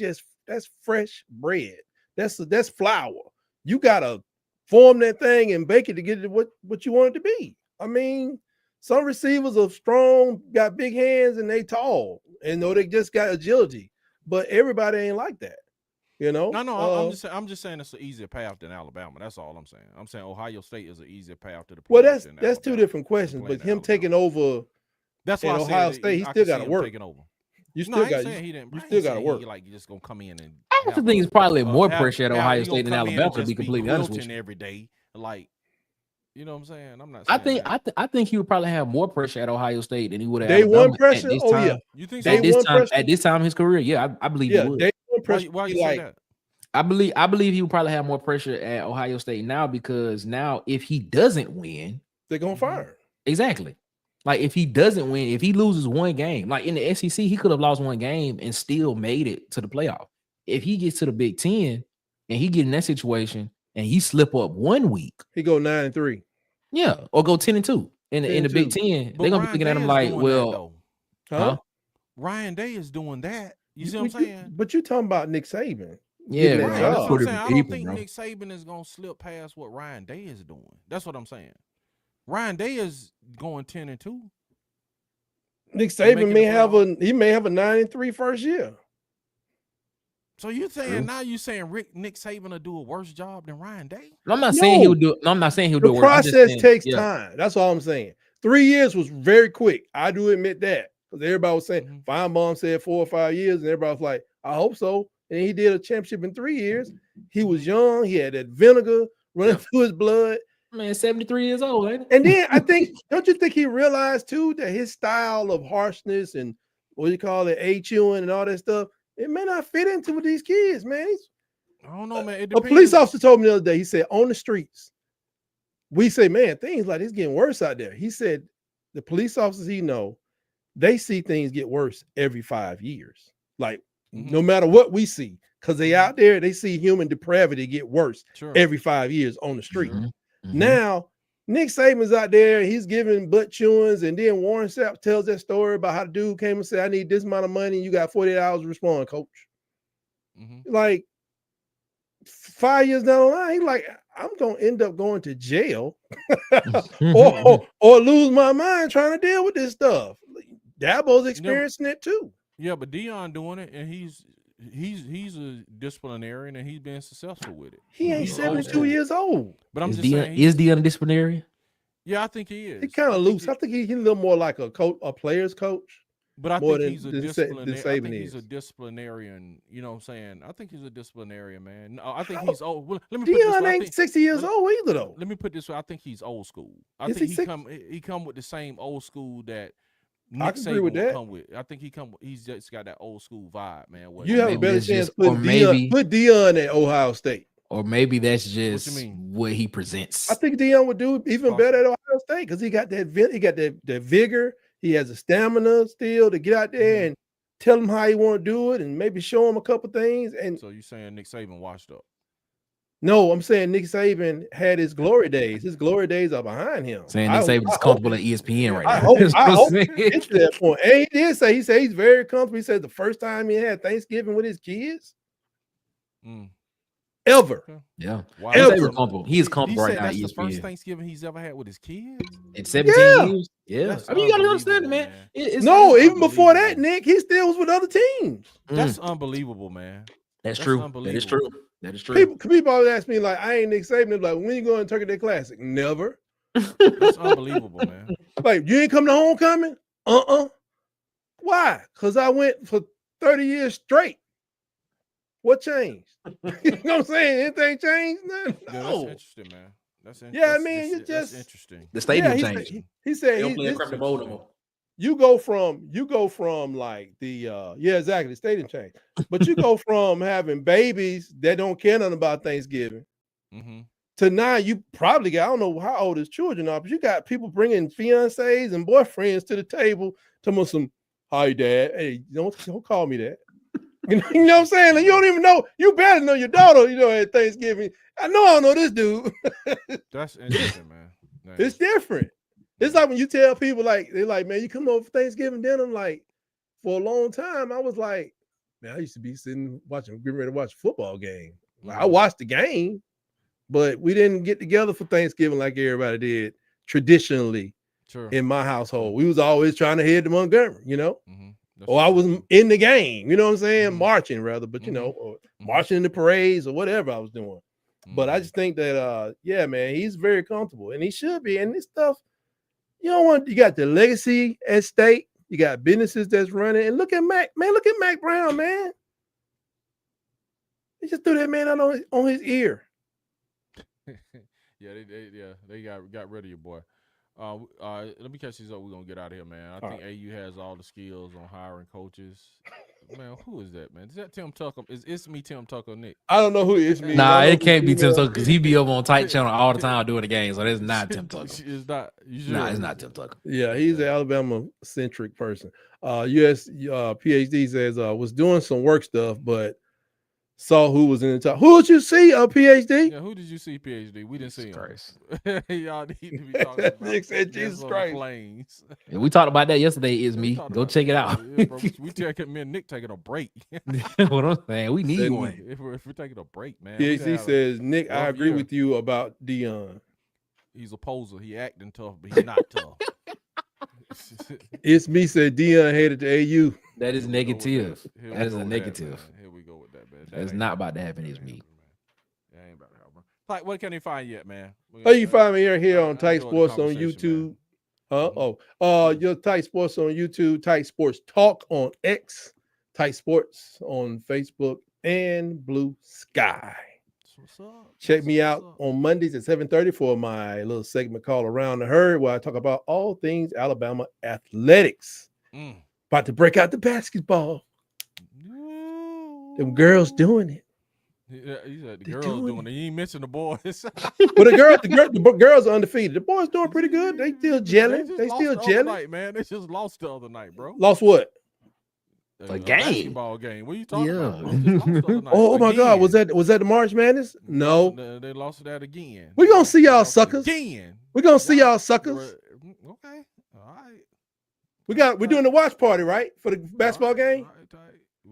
that's fresh bread. That's flour. You gotta form that thing and bake it to get it what you want it to be. I mean, some receivers are strong, got big hands, and they tall. And they just got agility, but everybody ain't like that, No, I'm just saying it's an easier path than Alabama. That's all I'm saying. I'm saying Ohio State is an easier path to the. Well, that's two different questions. But him taking over, that's why Ohio State, he still got to work. Taking over. You still got to work. Like you're just gonna come in and. I also think it's probably more pressure at Ohio State than Alabama. To be completely honest with you, every day, like. You know what I'm saying? I'm not. I think he would probably have more pressure at Ohio State than he would have. Day one pressure. Oh yeah. You think so? At this time in his career, yeah, I believe he would. Day one pressure. Why you say that? I believe he would probably have more pressure at Ohio State now because now if he doesn't win, they're gonna fire him. Exactly. Like if he doesn't win, if he loses one game, like in the SEC, he could have lost one game and still made it to the playoff. If he gets to the Big Ten and he get in that situation and he slip up 1 week, he go 9-3. Yeah, or go 10-2 in the Big Ten. They're gonna be looking at him like, well, Ryan Day is doing that. You see what I'm saying? But you talking about Nick Saban? Yeah, right. That's what I'm saying. I don't think Nick Saban is gonna slip past what Ryan Day is doing. That's what I'm saying. Ryan Day is going 10-2. Nick Saban may have a 9-3 first year. So you saying now you saying Nick Saban will do a worse job than Ryan Day? I'm not saying he would do. I'm not saying he'll do. The process takes time. That's all I'm saying. 3 years was very quick. I do admit that because everybody was saying Feinbaum said 4 or 5 years, and everybody was like, I hope so. And he did a championship in 3 years. He was young. He had that vinegar running through his blood. Man, 73 years old, ain't it? And then I think, don't you think he realized too that his style of harshness and what you call it, A-chewing and all that stuff, it may not fit into with these kids, man. I don't know, man. It A depends. police officer told me the other day, he said, on the streets, we say, man, things like this getting worse out there. He said, the police officers he know, they see things get worse every 5 years. Like, no matter what we see, because they out there, they see human depravity get worse every 5 years on the street. Now, Nick Saban's out there, he's giving butt chewings, and then Warren Sapp tells that story about how the dude came and said, I need this amount of money, and you got 48 hours to respond, coach. Like, 5 years down the line, he's like, I'm gonna end up going to jail or lose my mind trying to deal with this stuff. Dabo's experiencing it too. Yeah, but Deion doing it, and he's a disciplinarian, and he's been successful with it. He ain't 72 years old. But I'm is just saying, is Deion a disciplinarian? Yeah, I think he is. He's kind of loose. I think he's a little more like a coach, a player's coach. But I think he's a disciplinarian. I think he's a disciplinarian. You know what I'm saying? I think he's a disciplinarian, man. No, I think he's old. Well, let me put Deion this way. ain't 60 years old either, though. Let me put this way. I think he's old school. I think he come with the same old school that Nick Saban would come with. I think he's just got that old school vibe, man. You have a better chance put Deion at Ohio State. Or maybe that's just what he presents. I think Deion would do even better at Ohio State because he got that vigor. He has the stamina still to get out there and tell him how he want to do it and maybe show him a couple things. And so you're saying Nick Saban washed up? No, I'm saying Nick Saban had his glory days. His glory days are behind him. Saying Nick Saban is comfortable at ESPN right now. I hope he gets to that point. And he did say, he's very comfortable. He said the first time he had Thanksgiving with his kids ever. Yeah. Wow. He is comfortable right now. That's the first Thanksgiving he's ever had with his kids in 17 years. Yeah. I mean, you gotta understand it, man. Even before that, Nick, he still was with other teams. That's unbelievable, man. That's true. That is true. That is true. People always ask me, like, I ain't Nick Saban. They're like, when you going to Turkey Day Classic? Never. That's unbelievable, man. Like, you ain't come to homecoming? Why? Because I went for 30 years straight. What changed? You know what I'm saying? Anything changed? No. Yeah, that's interesting, man. That's interesting. Yeah, I mean, it's just interesting. The stadium changed. He said you go from like the exactly, the stadium changed. But you go from having babies that don't care nothing about Thanksgiving to now you probably got, I don't know how old his children are, but you got people bringing fiancés and boyfriends to the table, telling them some, hi dad, hey, don't call me that. You know what I'm saying? Like, you don't even know. You better know your daughter, at Thanksgiving. I don't know this dude. That's interesting, man. Nice. It's different. It's like when you tell people, like, they're like, man, you come over for Thanksgiving dinner. Like, for a long time, I was like, man, I used to be getting ready to watch a football game. Like, I watched the game, but we didn't get together for Thanksgiving like everybody did traditionally in my household. We was always trying to head to Montgomery, or I was in the game, you know what I'm saying? Marching rather, but or marching in the parades or whatever I was doing. But I just think that man, he's very comfortable and he should be. And this stuff, you got the legacy at stake, you got businesses that's running, and look at Mac Brown, man. He just threw that man out on his ear. They got rid of your boy. Let me catch these up. We're gonna get out of here, man. I think AU has all the skills on hiring coaches. Man, who is that, man? Is that Tim Tucker? It's me, Tim Tucker, Nick? I don't know who it's me. Nah, it can't be Tim Tucker because he be over on Tight Channel all the time doing the game. So that's not Tim Tucker. It's not. Nah, it's not Tim Tucker. Yeah, he's an Alabama-centric person. US PhD says was doing some work stuff, but saw who was in the top. Who did you see, PhD? Yeah, who did you see, PhD? We didn't see him. Y'all need to be talking about Nick said Jesus Christ. Planes. Yeah, we talked about that yesterday, is me. Go check it out. Yeah, bro, me and Nick taking a break. What I'm saying, we need one. If we're taking a break, man. PhD says, Nick, I agree with you about Deion. He's a poser. He acting tough, but he's not tough. It's me, said Deion headed to AU. That is negative. That is a negative. Here we go with that, man. That's not about to happen. It's me. That ain't about to happen. Like, what can he find yet, man? Oh, you find me here on Tight Sports on YouTube. Your Tight Sports on YouTube, Tight Sports Talk on X, Tight Sports on Facebook, and Blue Sky. what's up. Check me out on Mondays at 7:30 for my little segment called Around the Herd, where I talk about all things Alabama athletics. About to break out the basketball. Them girls doing it. Yeah, you said the girls doing it. You ain't mentioned the boys. Well, the girls are undefeated. The boys doing pretty good. They still gelling. They still gelling. Night, man. They just lost the other night, bro. Lost what? A game. Basketball game. What are you talking about? Oh my God. Was that the March Madness? No. They lost that again. We're gonna see y'all suckers. Again. We're gonna see y'all suckers. Okay. All right. We're doing the watch party, right? For the basketball game?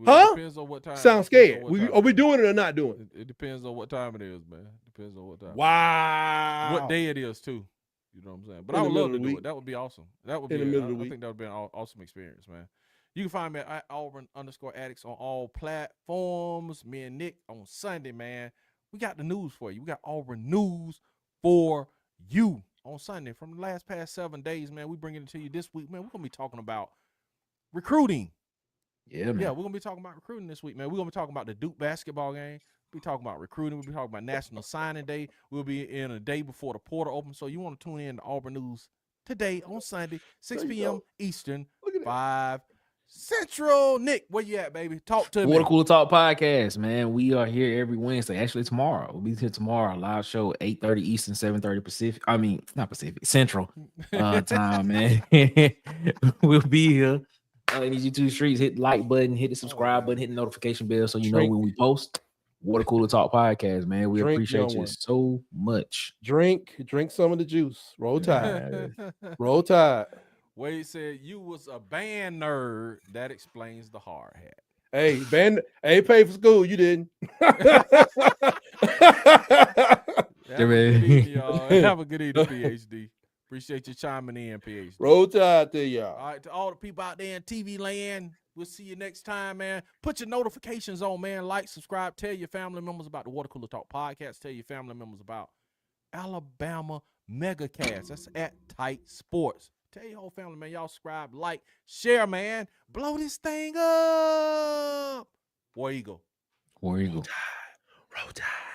Huh? Depends on what time. Sounds scared. Are we doing it or not doing it? It depends on what time it is, man. Depends on what time. Wow. What day it is too. You know what I'm saying? But I would love to do it. That would be awesome. That would be in the middle of the week. I think that would be an awesome experience, man. You can find me at Auburn_Addicts on all platforms. Me and Nick on Sunday, man. We got the news for you. We got Auburn news for you on Sunday. From the past 7 days, man, we bringing it to you this week, man. We're gonna be talking about recruiting. Yeah, man. Yeah, we're gonna be talking about recruiting this week, man. We're gonna be talking about the Duke basketball game. We'll be talking about recruiting. We'll be talking about National Signing Day. We'll be in a day before the portal opens. So you want to tune in to Auburn News today on Sunday, 6 p.m. Eastern, 5 Central. Nick, where you at, baby? Talk to me. Water Cooler Talk Podcast, man. We are here every Wednesday. Actually, tomorrow. We'll be here tomorrow. Live show, 8:30 Eastern, 7:30 Pacific. I mean, not Pacific, Central time, man. We'll be here. I need you 2 streets. Hit the like button, hit the subscribe button, hit the notification bell so you know when we post. Water Cooler Talk Podcast, man. We appreciate you so much. Drink some of the juice. Roll Tide. Roll Tide. Wade said you was a band nerd. That explains the hard hat. Hey, ain't paid for school. You didn't. Have a good evening, PhD. Appreciate you chiming in, PhD. Roll Tide to y'all. All right, to all the people out there in TV land, we'll see you next time, man. Put your notifications on, man. Like, subscribe. Tell your family members about the Water Cooler Talk Podcast. Tell your family members about Alabama Megacast. That's at Tight Sports. Tell your whole family, man. Y'all subscribe, like, share, man. Blow this thing up. War Eagle. War Eagle. Roll Tide.